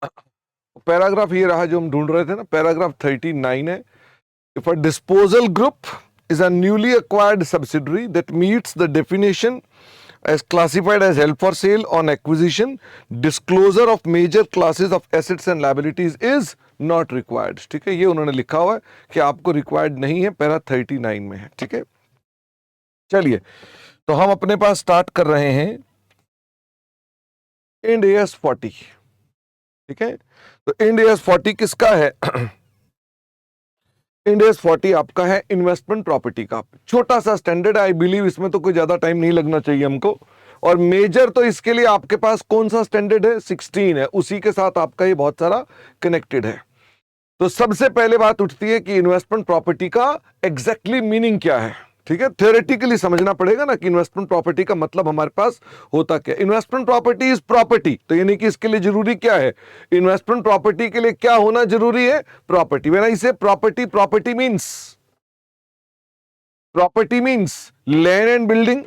Paragraph ये रहा जो हम ढूंढ रहे थे ना, पैराग्राफ 39 है। If a disposal group is a newly acquired subsidiary that meets the definition as classified as held for sale on acquisition, disclosure of major classes of assets and liabilities is not required। ठीक है, ये उन्होंने लिखा हुआ है कि आपको required नहीं है, पैरा 39 में है। ठीक है, चलिए तो हम अपने पास स्टार्ट कर रहे हैं इंड एस 40। ठीक है, तो इंड एस 40 किसका है? इंड एस 40 आपका है इन्वेस्टमेंट प्रॉपर्टी का। छोटा सा स्टैंडर्ड, आई बिलीव इसमें तो कोई ज्यादा टाइम नहीं लगना चाहिए हमको। और मेजर तो इसके लिए आपके पास कौन सा स्टैंडर्ड है? 16 है, उसी के साथ आपका ये बहुत सारा कनेक्टेड है। तो सबसे पहले बात उठती है कि इन्वेस्टमेंट प्रॉपर्टी का एग्जैक्टली मीनिंग क्या है। ठीक है, थियोरेटिकली समझना पड़ेगा ना कि इन्वेस्टमेंट प्रॉपर्टी का मतलब हमारे पास होता क्या। इन्वेस्टमेंट प्रॉपर्टी इज प्रॉपर्टी, तो यानी कि इसके लिए जरूरी क्या है? इन्वेस्टमेंट प्रॉपर्टी के लिए क्या होना जरूरी है? प्रॉपर्टी। व्हेन आई से property, property means land and building.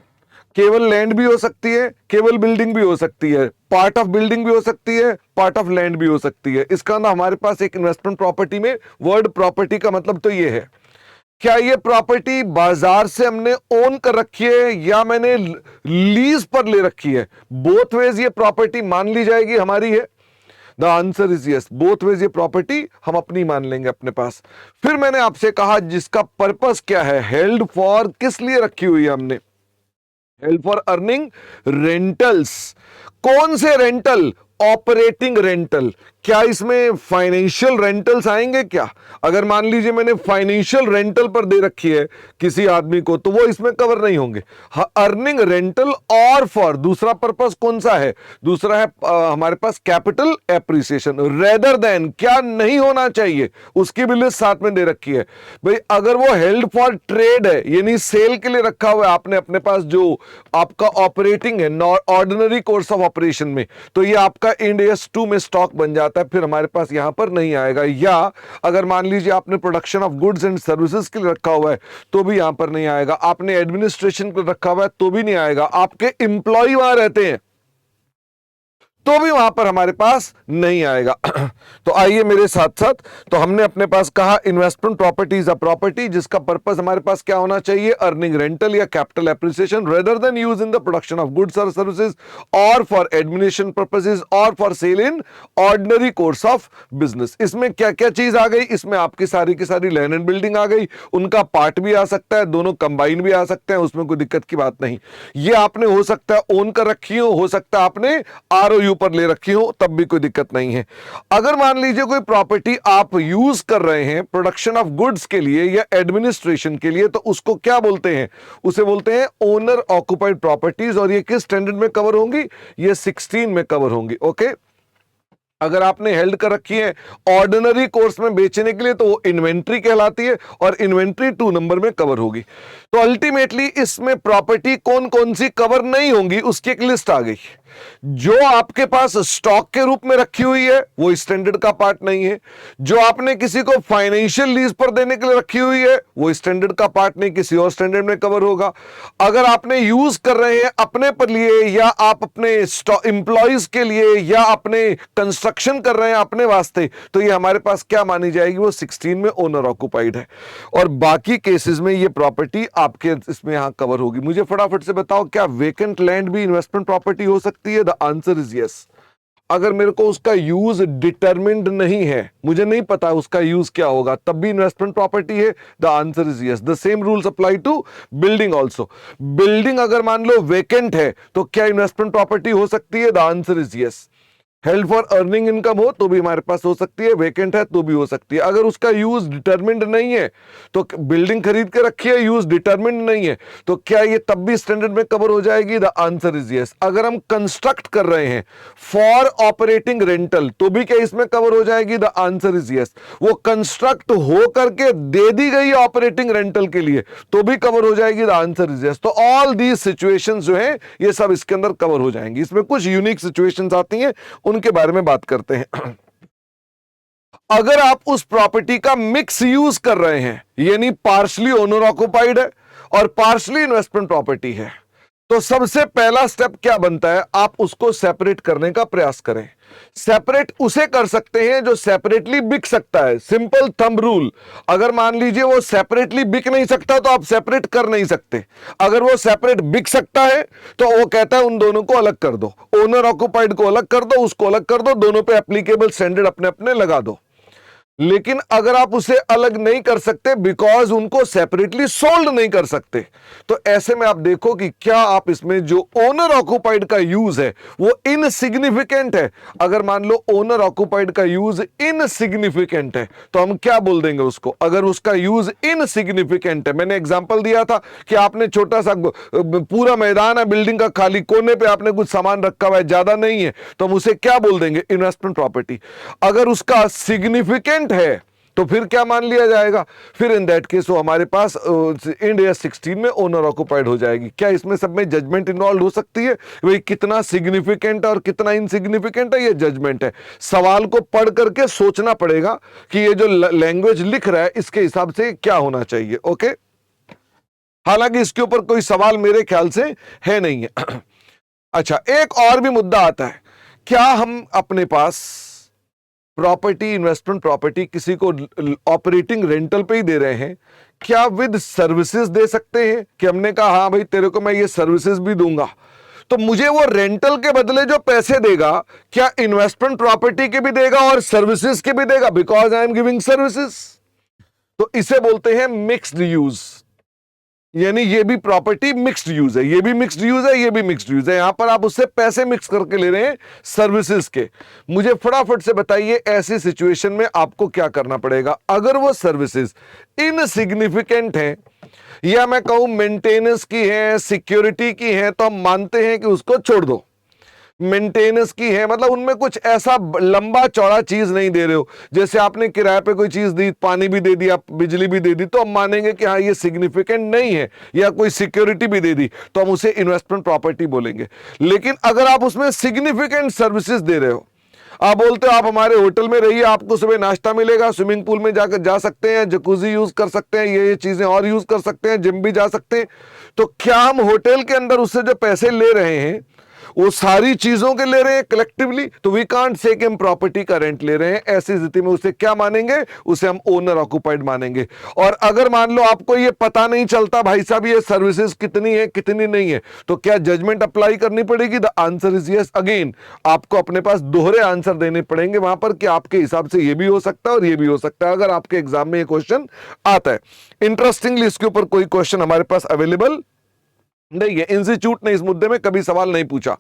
केवल लैंड भी हो सकती है, केवल बिल्डिंग भी हो सकती है, पार्ट ऑफ बिल्डिंग भी हो सकती है, पार्ट ऑफ लैंड भी हो सकती है। इसका ना हमारे पास एक इन्वेस्टमेंट प्रॉपर्टी में वर्ड प्रॉपर्टी का मतलब तो ये है। क्या ये प्रॉपर्टी बाजार से हमने ओन कर रखी है या मैंने लीज पर ले रखी है? बोथ वेज ये प्रॉपर्टी मान ली जाएगी हमारी है। The answer is yes, both ways ये प्रॉपर्टी हम अपनी मान लेंगे अपने पास। फिर मैंने आपसे कहा जिसका पर्पस क्या है, हेल्ड फॉर, किस लिए रखी हुई है हमने? Held for earning rentals. कौन से रेंटल? Operating rental. क्या इसमें फाइनेंशियल रेंटल्स आएंगे क्या? अगर मान लीजिए मैंने फाइनेंशियल रेंटल पर दे रखी है किसी आदमी को, तो वो इसमें कवर नहीं होंगे। अर्निंग रेंटल और फॉर दूसरा पर्पस कौन सा है? दूसरा है हमारे पास कैपिटल एप्रिसिएशन। रेदर देन, क्या नहीं होना चाहिए, उसकी भी लिस्ट साथ में दे रखी है। भाई अगर वो हेल्ड फॉर ट्रेड है, यानी सेल के लिए रखा हुआ है आपने अपने पास, जो आपका ऑपरेटिंग है ऑर्डिनरी कोर्स ऑफ ऑपरेशन में, तो ये आपका इंड एस 2 में स्टॉक बन जाता है, फिर हमारे पास यहां पर नहीं आएगा। या अगर मान लीजिए आपने production of goods and services के लिए रखा हुआ है तो भी यहां पर नहीं आएगा। आपने एडमिनिस्ट्रेशन के लिए रखा हुआ है तो भी नहीं आएगा। आपके एम्प्लॉय वहां रहते हैं तो भी वहां पर हमारे पास नहीं आएगा। तो आइए मेरे साथ साथ, तो हमने अपने पास कहा investment property is a property जिसका पर्पस हमारे पास क्या होना चाहिए? अर्निंग रेंटल या capital appreciation rather than use in the production of goods और सर्विसेज और फॉर एडमिनिस्ट्रेशन पर्पसेज और for sale in ordinary course of business. इसमें क्या क्या चीज आ गई? इसमें आपकी सारी की सारी लैंड एंड बिल्डिंग आ गई, उनका पार्ट भी आ सकता है, दोनों कंबाइन भी आ सकते हैं, उसमें कोई दिक्कत की बात नहीं। ये आपने हो सकता है ओन कर रखी हो सकता है आपने आरओयू पर ले रखी हो, तब भी कोई दिक्कत नहीं है। अगर मान लीजिए कोई प्रॉपर्टी आप यूज कर रहे हैं प्रोडक्शन ऑफ गुड्स के लिए या एडमिनिस्ट्रेशन के लिए, तो उसको क्या बोलते हैं? उसे बोलते हैं ओनर ऑक्युपाइड प्रॉपर्टीज। और ये किस स्टैंडर्ड में कवर होंगी? ये 16 में कवर होंगी। ओके, अगर आपने हेल्ड कर रखी है ऑर्डिनरी कोर्स में बेचने के लिए तो वो इन्वेंट्री कहलाती है और इन्वेंट्री 2 नंबर में कवर होगी। तो अल्टीमेटली इसमें प्रॉपर्टी कौन कौन सी कवर नहीं होंगी उसकी एक लिस्ट आ गई। जो आपके पास स्टॉक के रूप में रखी हुई है वो स्टैंडर्ड का पार्ट नहीं है। जो आपने किसी को फाइनेंशियल लीज पर देने के लिए रखी हुई है वो स्टैंडर्ड का पार्ट नहीं, किसी और स्टैंडर्ड में कवर होगा। अगर आपने यूज कर रहे हैं अपने पर लिए या आप अपने इंप्लॉइज के लिए या अपने कंस्ट्रक्शन कर रहे हैं अपने वास्ते, तो ये हमारे पास क्या मानी जाएगी? वो 16 में ओनर ऑक्युपाइड है। और बाकी केसेस में ये प्रॉपर्टी आपके इसमें यहां कवर होगी। मुझे फटाफट से बताओ, क्या वेकेंट लैंड भी इन्वेस्टमेंट प्रॉपर्टी हो सकती है? The answer is yes. अगर मेरे को उसका यूज डिटरमिन्ड नहीं है, मुझे नहीं पता उसका यूज क्या होगा, तब भी इन्वेस्टमेंट प्रॉपर्टी है? The answer is yes. The same rules apply to building also. Building अगर मान लो वेकेंट है तो क्या इन्वेस्टमेंट प्रॉपर्टी हो सकती है? The answer is yes. Held for earning income हो तो भी हमारे पास हो सकती है, वेकेंट है तो भी हो सकती है। अगर उसका यूज डिटरमिन्ड नहीं है, तो बिल्डिंग खरीद के रखी है, यूज डिटरमिन्ड नहीं है, तो क्या ये तब भी स्टैंडर्ड में कवर हो जाएगी? The answer is yes. अगर हम कंस्ट्रक्ट कर रहे हैं फॉर ऑपरेटिंग रेंटल तो भी क्या इसमें कवर हो जाएगी? The answer is yes. वो कंस्ट्रक्ट हो करके दे दी गई ऑपरेटिंग रेंटल के लिए तो भी कवर हो जाएगी? The answer is yes. तो ऑल दीज सिचुएशंस जो है ये सब इसके अंदर कवर हो जाएंगी। इसमें कुछ यूनिक सिचुएशंस आती हैं, उनके बारे में बात करते हैं। अगर आप उस प्रॉपर्टी का मिक्स यूज कर रहे हैं, यानी पार्शली ओनर ऑक्युपाइड है और पार्शली इन्वेस्टमेंट प्रॉपर्टी है, तो सबसे पहला स्टेप क्या बनता है, आप उसको सेपरेट करने का प्रयास करें। सेपरेट उसे कर सकते हैं जो सेपरेटली बिक सकता है। सिंपल थंब रूल, अगर मान लीजिए वो सेपरेटली बिक नहीं सकता तो आप सेपरेट कर नहीं सकते। अगर वो सेपरेट बिक सकता है तो वो कहता है उन दोनों को अलग कर दो, ओनर ऑक्युपाइड को अलग कर दो, उसको अलग कर दो, दोनों पे एप्लीकेबल स्टैंडर्ड अपने अपने लगा दो। लेकिन अगर आप उसे अलग नहीं कर सकते बिकॉज उनको सेपरेटली सोल्ड नहीं कर सकते, तो ऐसे में आप देखो कि क्या आप इसमें जो ओनर ऑक्युपाइड का यूज है वो इनसिग्निफिकेंट है। अगर मान लो ओनर ऑक्युपाइड का यूज इनसिग्निफिकेंट है तो हम क्या बोल देंगे उसको, अगर उसका यूज इनसिग्निफिकेंट है। मैंने एग्जांपल दिया था कि आपने छोटा सा पूरा मैदान है बिल्डिंग का, खाली कोने पे आपने कुछ सामान रखा हुआ है, ज्यादा नहीं है, तो हम उसे क्या बोल देंगे, इन्वेस्टमेंट प्रॉपर्टी। अगर उसका सिग्निफिकेंट है तो फिर क्या मान लिया जाएगा, फिर इन दैट केस वो हमारे पास इंड AS 16 में ओनर ऑक्युपाइड हो जाएगी। क्या इसमें सब में जजमेंट इन्वॉल्व हो सकती है, वही कितना सिग्निफिकेंट और कितना इनसिग्निफिकेंट है, ये जजमेंट है। सवाल को पढ़ करके सोचना पड़ेगा कि ये जो लैंग्वेज लिख रहा है इसके हिसाब से क्या होना चाहिए। ओके, हालांकि इसके ऊपर कोई सवाल मेरे ख्याल से है नहीं है। अच्छा, एक और भी मुद्दा आता है, क्या हम अपने पास प्रॉपर्टी, इन्वेस्टमेंट प्रॉपर्टी किसी को ऑपरेटिंग रेंटल पे ही दे रहे हैं, क्या विद सर्विसेज दे सकते हैं? कि हमने कहा हाँ भाई तेरे को मैं ये सर्विसेज भी दूंगा, तो मुझे वो रेंटल के बदले जो पैसे देगा क्या इन्वेस्टमेंट प्रॉपर्टी के भी देगा और सर्विसेज के भी देगा, because I am giving services. तो इसे बोलते हैं मिक्स्ड यूज, यानी ये भी प्रॉपर्टी मिक्स्ड यूज है, ये भी मिक्स्ड यूज है, ये भी मिक्स्ड यूज है। यहां पर आप उससे पैसे मिक्स करके ले रहे हैं सर्विसेज के। मुझे फटाफट से बताइए ऐसी सिचुएशन में आपको क्या करना पड़ेगा। अगर वो सर्विसेज इनसिग्निफिकेंट है या मैं कहूं मेंटेनेंस की है, सिक्योरिटी की है, तो हम मानते हैं कि उसको छोड़ दो। मेंटेनेंस की है मतलब उनमें कुछ ऐसा लंबा चौड़ा चीज नहीं दे रहे हो, जैसे आपने किराए पे कोई चीज दी, पानी भी दे दिया, बिजली भी दे दी, तो हम मानेंगे कि हाँ ये सिग्निफिकेंट नहीं है, या कोई सिक्योरिटी भी दे दी तो हम उसे इन्वेस्टमेंट प्रॉपर्टी बोलेंगे। लेकिन अगर आप उसमें सिग्निफिकेंट सर्विसेज दे रहे हो, आप बोलते हो आप हमारे होटल में रहिए, आपको सुबह नाश्ता मिलेगा, स्विमिंग पूल में जाकर जा सकते हैं, जकूजी यूज कर सकते हैं, ये चीजें और यूज कर सकते हैं, जिम भी जा सकते हैं, तो क्या हम होटल के अंदर उससे जो पैसे ले रहे हैं वो सारी चीजों के ले रहे हैं कलेक्टिवली? तो वी कांट से कि हम प्रॉपर्टी का रेंट ले रहे हैं। ऐसी स्थिति में उसे क्या मानेंगे, उसे हम ओनर ऑक्युपाइड मानेंगे। और अगर मान लो आपको ये पता नहीं चलता भाई साहब ये सर्विसेज कितनी है कितनी नहीं है, तो क्या जजमेंट अप्लाई करनी पड़ेगी? The answer is yes. Again आपको अपने पास दोहरे आंसर देने पड़ेंगे वहां पर कि आपके हिसाब से ये भी हो सकता है और ये भी हो सकता है, अगर आपके एग्जाम में ये क्वेश्चन आता है। इंटरेस्टिंगली इसके ऊपर कोई क्वेश्चन हमारे पास अवेलेबल नहीं है, इंस्टीट्यूट ने इस मुद्दे में कभी सवाल नहीं पूछा।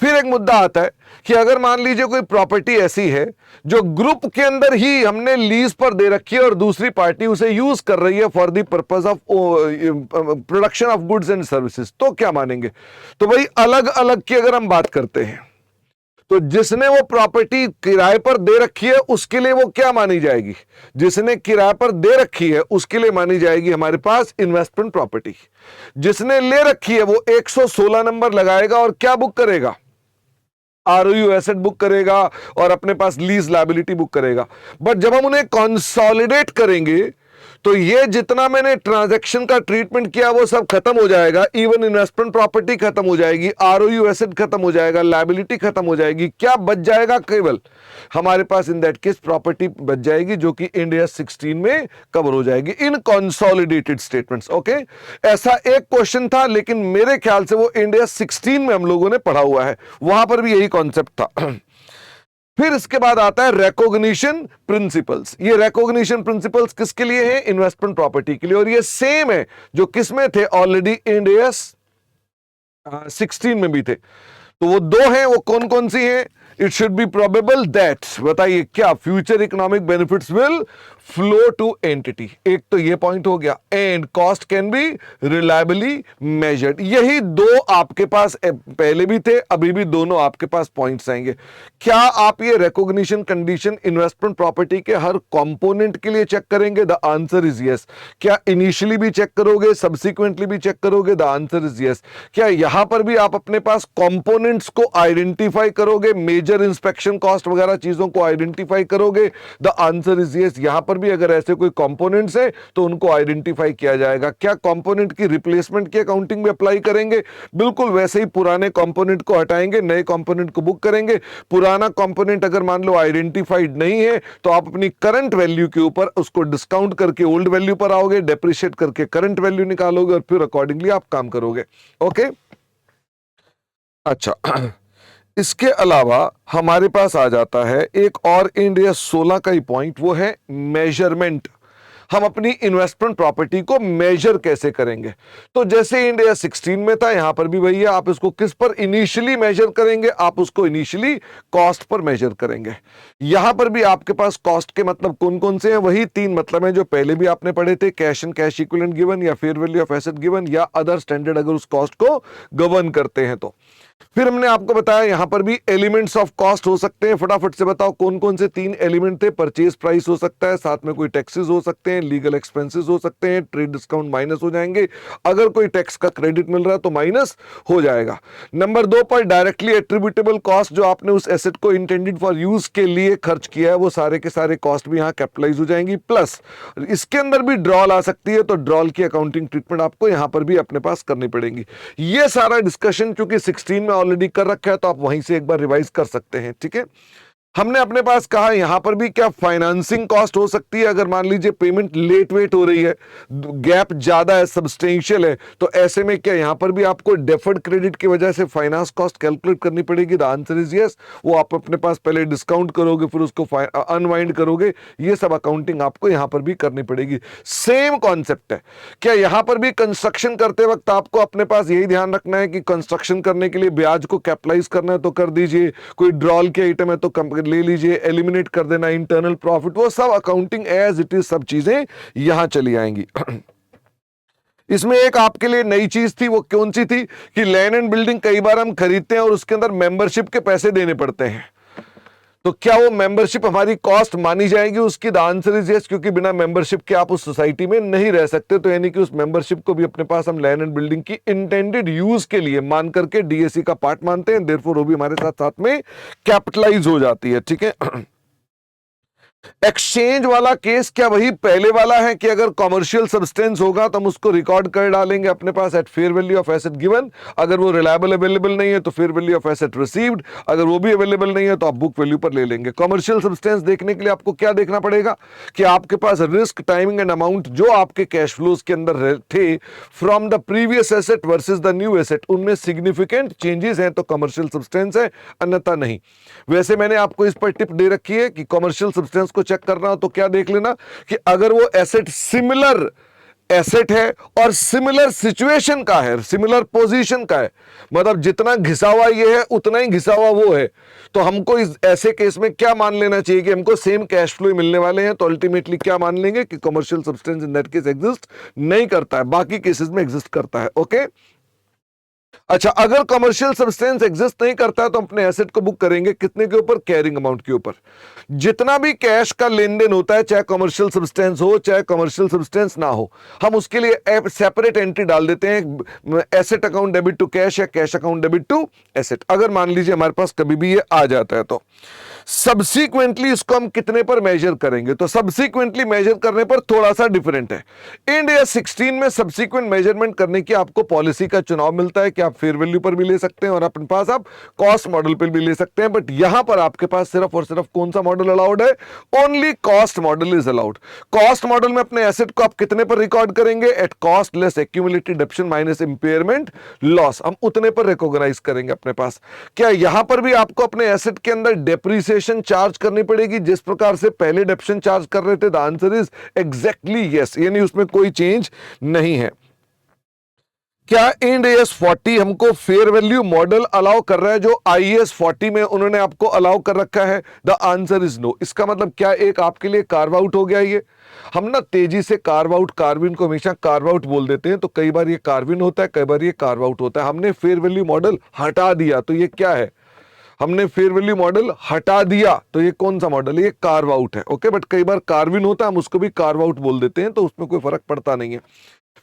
फिर एक मुद्दा आता है कि अगर मान लीजिए कोई प्रॉपर्टी ऐसी है जो ग्रुप के अंदर ही हमने लीज पर दे रखी है और दूसरी पार्टी उसे यूज कर रही है for the purpose of production of goods and services, तो क्या मानेंगे? तो भाई अलग अलग की अगर हम बात करते हैं तो जिसने वो प्रॉपर्टी किराए पर दे रखी है उसके लिए वो क्या मानी जाएगी? जिसने किराए पर दे रखी है उसके लिए मानी जाएगी हमारे पास इन्वेस्टमेंट प्रॉपर्टी। जिसने ले रखी है वो 116 नंबर लगाएगा और क्या बुक करेगा? ROU एसेट बुक करेगा और अपने पास लीज लायबिलिटी बुक करेगा। बट जब हम उन्हें कंसोलिडेट करेंगे तो ये जितना मैंने ट्रांजैक्शन का ट्रीटमेंट किया वो सब खत्म हो जाएगा। इवन इन्वेस्टमेंट प्रॉपर्टी खत्म हो जाएगी, ROU एसेट खत्म हो जाएगा, लायबिलिटी खत्म हो जाएगी। क्या बच जाएगा? केवल हमारे पास इन दैट केस प्रॉपर्टी बच जाएगी जो कि इंड AS 16 में कवर हो जाएगी इन कंसोलिडेटेड स्टेटमेंट्स। ओके, ऐसा एक क्वेश्चन था लेकिन मेरे ख्याल से वो इंड AS 16 में हम लोगों ने पढ़ा हुआ है, वहां पर भी यही कॉन्सेप्ट था। फिर इसके बाद आता है रिकॉग्निशन प्रिंसिपल्स। ये रिकॉग्निशन प्रिंसिपल्स किसके लिए है? इन्वेस्टमेंट प्रॉपर्टी के लिए, और ये सेम है जो किसमें थे ऑलरेडी इंड AS 16 में भी थे। तो वो दो हैं, वो कौन कौन सी हैं? It should be probable that, बताइए क्या future economic benefits will flow to entity, एक तो ये पॉइंट हो गया, and cost can be reliably measured. यही दो आपके पास पहले भी थे, अभी भी दोनों आपके पास पॉइंट्स आएंगे। क्या आप ये रिकॉग्निशन कंडीशन इन्वेस्टमेंट प्रॉपर्टी के हर कंपोनेंट के लिए चेक करेंगे? The answer is yes. क्या इनिशियली भी चेक करोगे, सब्सिक्वेंटली भी चेक करोगे? The answer is yes. क्या यहां पर भी आप अपने पास कंपोनेंट्स को आइडेंटिफाई करोगे, मेजर इंस्पेक्शन कॉस्ट वगैरह चीजों को आइडेंटिफाई करोगे? The answer is yes. यहां पर भी अगर ऐसे कोई कंपोनेंट्स है तो उनको आइडेंटिफाई किया जाएगा। क्या कंपोनेंट की रिप्लेसमेंट की अकाउंटिंग में अप्लाई करेंगे? बिल्कुल वैसे ही पुराने कंपोनेंट को हटाएंगे, नए कंपोनेंट को बुक करेंगे। पुराना कंपोनेंट अगर मान लो आइडेंटिफाइड नहीं है तो आप अपनी करंट वैल्यू के ऊपर उसको डिस्काउंट करके ओल्ड वैल्यू पर आओगे, डेप्रिशिएट करके करंट वैल्यू निकालोगे और फिर अकॉर्डिंगली आप काम करोगे। ओके, अच्छा इसके अलावा हमारे पास आ जाता है एक और इंडिया 16 का ही पॉइंट, वो है मेजरमेंट। हम अपनी इन्वेस्टमेंट प्रॉपर्टी को मेजर कैसे करेंगे? तो जैसे इंडिया 16 में था, यहां पर भी वही है। आप इसको किस पर इनिशियली मेजर करेंगे? आप उसको इनिशियली कॉस्ट पर मेजर करेंगे। यहां पर भी आपके पास कॉस्ट के मतलब कौन कौन से हैं? वही 3 मतलब हैं जो पहले भी आपने पढ़े थे, cash and cash equivalent given, या fair value of asset given, या अदर स्टैंडर्ड अगर उस कॉस्ट को गवर्न करते हैं तो। फिर हमने आपको बताया यहां पर भी एलिमेंट्स ऑफ कॉस्ट हो सकते हैं। फटाफट से बताओ कौन कौन से 3 एलिमेंट थे? परचेज प्राइस हो सकता है, साथ में कोई टैक्सेस हो सकते हैं, लीगल एक्सपेंसेस हो सकते हैं, ट्रेड डिस्काउंट माइनस हो जाएंगे, अगर कोई टैक्स का क्रेडिट मिल रहा है तो माइनस हो जाएगा। नंबर 2 पर डायरेक्टली एट्रीब्यूटेबल कॉस्ट, जो आपने उस एसेट को इंटेंडेड फॉर यूज के लिए खर्च किया है, वो सारे के सारे कॉस्ट भी यहां कैपिटलाइज हो जाएंगी। प्लस इसके अंदर भी ड्रॉल आ सकती है, तो ड्रॉल की अकाउंटिंग ट्रीटमेंट आपको यहां पर भी अपने पास करनी पड़ेगी। ये सारा डिस्कशन चूंकि 16 में ऑलरेडी कर रखा है तो आप वहीं से एक बार रिवाइज कर सकते हैं। ठीक है, हमने अपने पास कहा यहां पर भी क्या फाइनेंसिंग कॉस्ट हो सकती है? अगर मान लीजिए पेमेंट लेट वेट हो रही है, गैप ज्यादा है, सब्सटेंशियल है, तो ऐसे में क्या यहां पर भी आपको डेफर्ड क्रेडिट की वजह से फाइनेंस कॉस्ट कैलकुलेट करनी पड़ेगी? The answer is yes. वो आप अपने पास पहले डिस्काउंट करोगे, फिर उसको अनवाइंड करोगे, ये सब अकाउंटिंग आपको यहां पर भी करनी पड़ेगी। सेम कॉन्सेप्ट है। क्या यहां पर भी कंस्ट्रक्शन करते वक्त आपको अपने पास यही ध्यान रखना है कि कंस्ट्रक्शन करने के लिए ब्याज को कैपिटलाइज करना है तो कर दीजिए, कोई ड्रॉल के आइटम है तो ले लीजिए, एलिमिनेट कर देना इंटरनल प्रॉफिट, वो सब अकाउंटिंग एज इट इज सब चीजें यहां चली आएंगी। इसमें एक आपके लिए नई चीज थी, वो कौन सी थी? कि लैंड एंड बिल्डिंग कई बार हम खरीदते हैं और उसके अंदर मेंबरशिप के पैसे देने पड़ते हैं, तो क्या वो मेंबरशिप हमारी कॉस्ट मानी जाएगी उसकी? द आंसर इज यस, क्योंकि बिना मेंबरशिप के आप उस सोसाइटी में नहीं रह सकते। तो यानी कि उस मेंबरशिप को भी अपने पास हम लैंड एंड बिल्डिंग की इंटेंडेड यूज के लिए मान करके डीएसी का पार्ट मानते हैं, देयरफॉर वो भी हमारे साथ साथ में कैपिटलाइज हो जाती है। ठीक है, एक्सचेंज वाला केस क्या वही पहले वाला है कि अगर कॉमर्शियल सब्सटेंस होगा तो हम उसको रिकॉर्ड कर डालेंगे अपने पास at fair value of asset given, अगर वो रिलायबल अवेलेबल नहीं है तो fair value of asset received, अगर वो भी अवेलेबल नहीं है तो आप बुक वैल्यू पर ले लेंगे। कॉमर्शियल सब्सटेंस देखने के लिए आपको क्या देखना पड़ेगा कि आपके पास रिस्क, टाइमिंग एंड अमाउंट जो आपके कैश फ्लोज के अंदर थे from the previous asset versus the new asset, उनमें सिग्निफिकेंट चेंजेस हैं तो कमर्शियल सब्सटेंस है, अन्यथा नहीं। वैसे मैंने आपको इस पर टिप दे रखी है कि कमर्शियल सब्सटेंस को चेक करना हो तो क्या देख लेना कि अगर वो एसेट सिमिलर एसेट है और सिमिलर सिचुएशन का है, सिमिलर पोजीशन का है, मतलब जितना घिसा हुआ ये है उतना ही घिसा हुआ वो है, तो हमको इस ऐसे केस में क्या मान लेना चाहिए कि हमको सेम कैश फ्लो मिलने वाले हैं, तो अल्टीमेटली क्या मान लेंगे कि commercial substance in that case exist नहीं करता है, बाकी केसेस में एग्जिस्ट करता है। ओके, अच्छा, अगर कमर्शियल सब्सटेंस एग्जिस्ट नहीं करता है तो अपने एसेट को बुक करेंगे कितने के ऊपर? कैरिंग अमाउंट के ऊपर। जितना भी कैश का लेन देन होता है, चाहे कमर्शियल सब्सटेंस हो चाहे कमर्शियल सब्सटेंस ना हो, हम उसके लिए सेपरेट एंट्री डाल देते हैं, asset account debit to cash या cash account debit to asset. अगर मान लीजिए हमारे पास कभी भी ये आ जाता है तो सब्सीक्वेंटली इसको हम कितने पर मेजर करेंगे? तो सब्सीक्वेंटली मेजर करने पर थोड़ा सा डिफरेंट है। इंडिया 16 में सब्सीक्वेंट मेजरमेंट करने की आपको पॉलिसी का चुनाव मिलता है कि आप फेयर वैल्यू पर भी ले सकते हैं और अपने पास आप कॉस्ट मॉडल पर भी ले सकते हैं, बट यहां पर आपके पास सिर्फ और सिर्फ कौन सा मॉडल अलाउड है? Only cost model is allowed. Cost model में अपने एसेट को आप कितने पर रिकॉर्ड करेंगे? At cost less accumulated deduction minus impairment loss, हम उतने पर रिकॉग्नाइज करेंगे अपने पास। क्या यहां पर भी आपको अपने एसेट के अंदर डेप्रिसिएशन चार्ज करनी पड़ेगी जिस प्रकार से पहले डेप्रिसिएशन चार्ज कर रहे थे? The answer is exactly yes, यानी उसमें कोई चेंज नहीं है। क्या इंड एस 40 हमको फेयर वैल्यू मॉडल अलाउ कर रहा है जो IAS 40 में उन्होंने आपको अलाउ कर रखा है? The answer is no. इसका मतलब क्या एक आपके लिए कार्व आउट हो गया? ये हम ना तेजी से कार्व आउट, कार्विन को हमेशा कार्व आउट बोल देते हैं, तो कई बार ये कार्विन होता है, कई बार ये कार्व आउट होता है। हमने फेयर वैल्यू मॉडल हटा दिया तो ये क्या है? हमने फेयर वैल्यू मॉडल हटा दिया तो ये कौन सा मॉडल है? ये कार्व आउट है। ओके, बट कई बार कार्विन होता है, हम उसको भी कार्व आउट बोल देते हैं, तो उसमें कोई फर्क पड़ता नहीं है।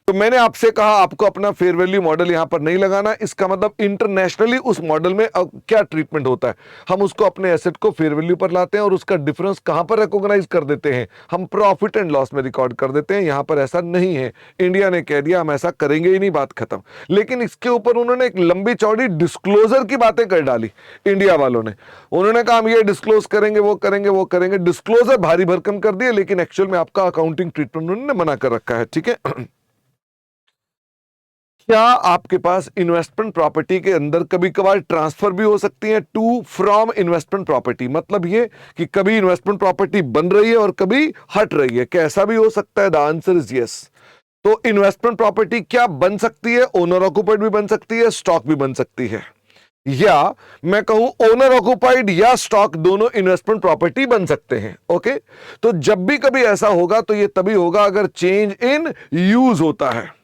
तो मैंने आपसे कहा आपको अपना फेयर वैल्यू मॉडल यहां पर नहीं लगाना, इसका मतलब इंटरनेशनली उस मॉडल में क्या ट्रीटमेंट होता है, हम उसको अपने एसेट को फेयर वैल्यू पर लाते हैं और उसका डिफरेंस कहां पर रिकॉग्नाइज कर देते हैं, हम प्रॉफिट एंड लॉस में रिकॉर्ड कर देते हैं। यहां पर ऐसा नहीं है, इंडिया ने कह दिया हम ऐसा करेंगे ही नहीं, बात खत्म। लेकिन इसके ऊपर उन्होंने एक लंबी चौड़ी डिस्क्लोजर की बातें कर डाली इंडिया वालों ने। उन्होंने कहा हम ये डिस्क्लोज करेंगे, वो करेंगे, वो करेंगे, डिस्क्लोजर भारी भरकम कर दिए, लेकिन एक्चुअल में आपका अकाउंटिंग ट्रीटमेंट उन्होंने मना कर रखा है। ठीक है। क्या आपके पास इन्वेस्टमेंट प्रॉपर्टी के अंदर कभी कभार ट्रांसफर भी हो सकती है टू फ्रॉम इन्वेस्टमेंट प्रॉपर्टी, मतलब ये कि कभी इन्वेस्टमेंट प्रॉपर्टी बन रही है और कभी हट रही है, कैसा भी हो सकता है? The answer is yes. तो इन्वेस्टमेंट प्रॉपर्टी क्या बन सकती है? ओनर ऑक्युपाइड भी बन सकती है, स्टॉक भी बन सकती है, या मैं कहूं ओनर ऑक्युपाइड या स्टॉक दोनों इन्वेस्टमेंट प्रॉपर्टी बन सकते हैं। ओके, तो जब भी कभी ऐसा होगा तो ये तभी होगा अगर चेंज इन यूज होता है।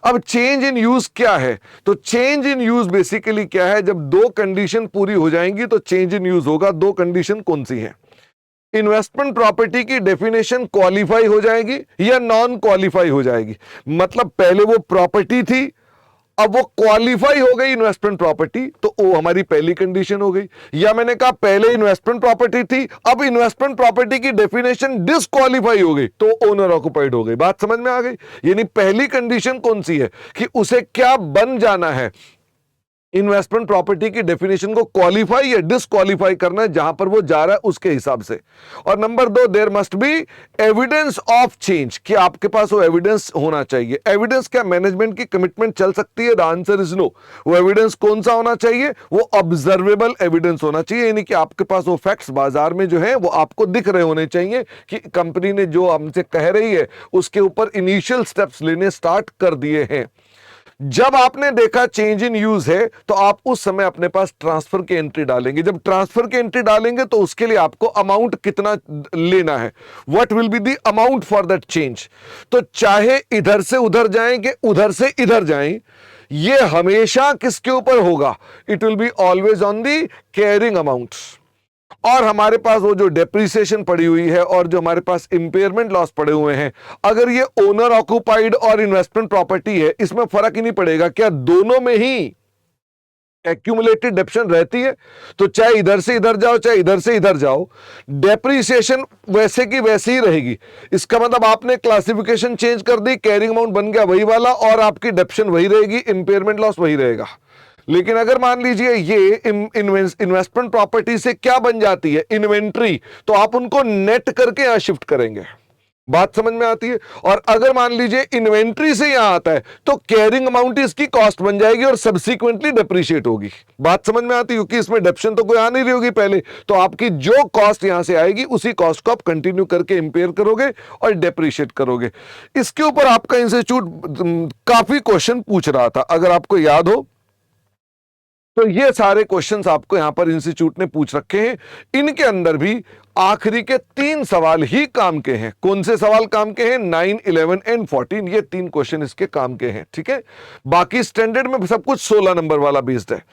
अब चेंज इन यूज क्या है? तो चेंज इन यूज बेसिकली क्या है, जब दो कंडीशन पूरी हो जाएंगी तो चेंज इन यूज होगा। दो कंडीशन कौन सी है? इन्वेस्टमेंट प्रॉपर्टी की डेफिनेशन क्वालिफाई हो जाएगी या नॉन क्वालिफाई हो जाएगी। मतलब पहले वो प्रॉपर्टी थी, अब वो क्वालिफाई हो गई इन्वेस्टमेंट प्रॉपर्टी, तो वो हमारी पहली कंडीशन हो गई। या मैंने कहा पहले इन्वेस्टमेंट प्रॉपर्टी थी, अब इन्वेस्टमेंट प्रॉपर्टी की डेफिनेशन डिसक्वालीफाई हो गई, तो ओनर ऑक्युपाइड हो गई। बात समझ में आ गई? यानी पहली कंडीशन कौन सी है कि उसे क्या बन जाना है, इन्वेस्टमेंट प्रॉपर्टी की डेफिनेशन को क्वालिफाई या डिसक्वालीफाई करना है, जहां पर वो जा रहा है उसके हिसाब से। और नंबर दो, there must be evidence of change, कि आपके पास वो एविडेंस होना चाहिए। एविडेंस क्या मैनेजमेंट की कमिटमेंट चल सकती है? The answer is no. वो एविडेंस कौन सा होना चाहिए? वो ऑब्जर्वेबल एविडेंस होना चाहिए, यानी कि आपके पास वो फैक्ट्स बाजार में जो है वो आपको दिख रहे होने चाहिए कि कंपनी ने जो हमसे कह रही है उसके ऊपर इनिशियल स्टेप्स लेने स्टार्ट कर दिए हैं। जब आपने देखा चेंज इन यूज है तो आप उस समय अपने पास ट्रांसफर की एंट्री डालेंगे। जब ट्रांसफर की एंट्री डालेंगे तो उसके लिए आपको अमाउंट कितना लेना है, what will be the amount for that change. तो चाहे इधर से उधर जाएंगे, उधर से इधर जाएं, ये हमेशा किसके ऊपर होगा? It will be always on the carrying amount. और हमारे पास वो जो डेप्रिसिएशन पड़ी हुई है और जो हमारे पास इंपेयरमेंट लॉस पड़े हुए हैं, अगर ये ओनर ऑक्युपाइड और इन्वेस्टमेंट प्रॉपर्टी है, इसमें फर्क ही नहीं पड़ेगा। क्या दोनों में ही एक्यूमुलेटेड डेप्शन रहती है? तो चाहे इधर से इधर जाओ, चाहे इधर से इधर जाओ, डेप्रिसिएशन वैसे की वैसे ही रहेगी। इसका मतलब आपने क्लासिफिकेशन चेंज कर दी, कैरिंग अमाउंट बन गया वही वाला और आपकी डेप्शन वही रहेगी, इंपेयरमेंट लॉस वही रहेगा। लेकिन अगर मान लीजिए ये इन्वेस्टमेंट प्रॉपर्टी से क्या बन जाती है, इन्वेंट्री, तो आप उनको नेट करके यहां शिफ्ट करेंगे। बात समझ में आती है? और अगर मान लीजिए इन्वेंट्री से यहां आता है तो कैरिंग अमाउंट इसकी कॉस्ट बन जाएगी और सब्सिक्वेंटली डेप्रिशिएट होगी। बात समझ में आती है? क्योंकि इसमें डेप्शन तो कोई आ नहीं रही होगी पहले, तो आपकी जो कॉस्ट यहां से आएगी उसी कॉस्ट को आप कंटिन्यू करके इंपेयर करोगे और डेप्रिशिएट करोगे। इसके ऊपर आपका इंस्टीट्यूट काफी क्वेश्चन पूछ रहा था, अगर आपको याद हो तो ये सारे क्वेश्चंस आपको यहां पर इंस्टीट्यूट ने पूछ रखे हैं। इनके अंदर भी आखिरी के 3 सवाल ही काम के हैं। कौन से सवाल काम के हैं? 9, 11 एंड 14, ये 3 क्वेश्चन इसके काम के हैं। ठीक है, बाकी स्टैंडर्ड में सब कुछ 16 नंबर वाला बेस्ड है।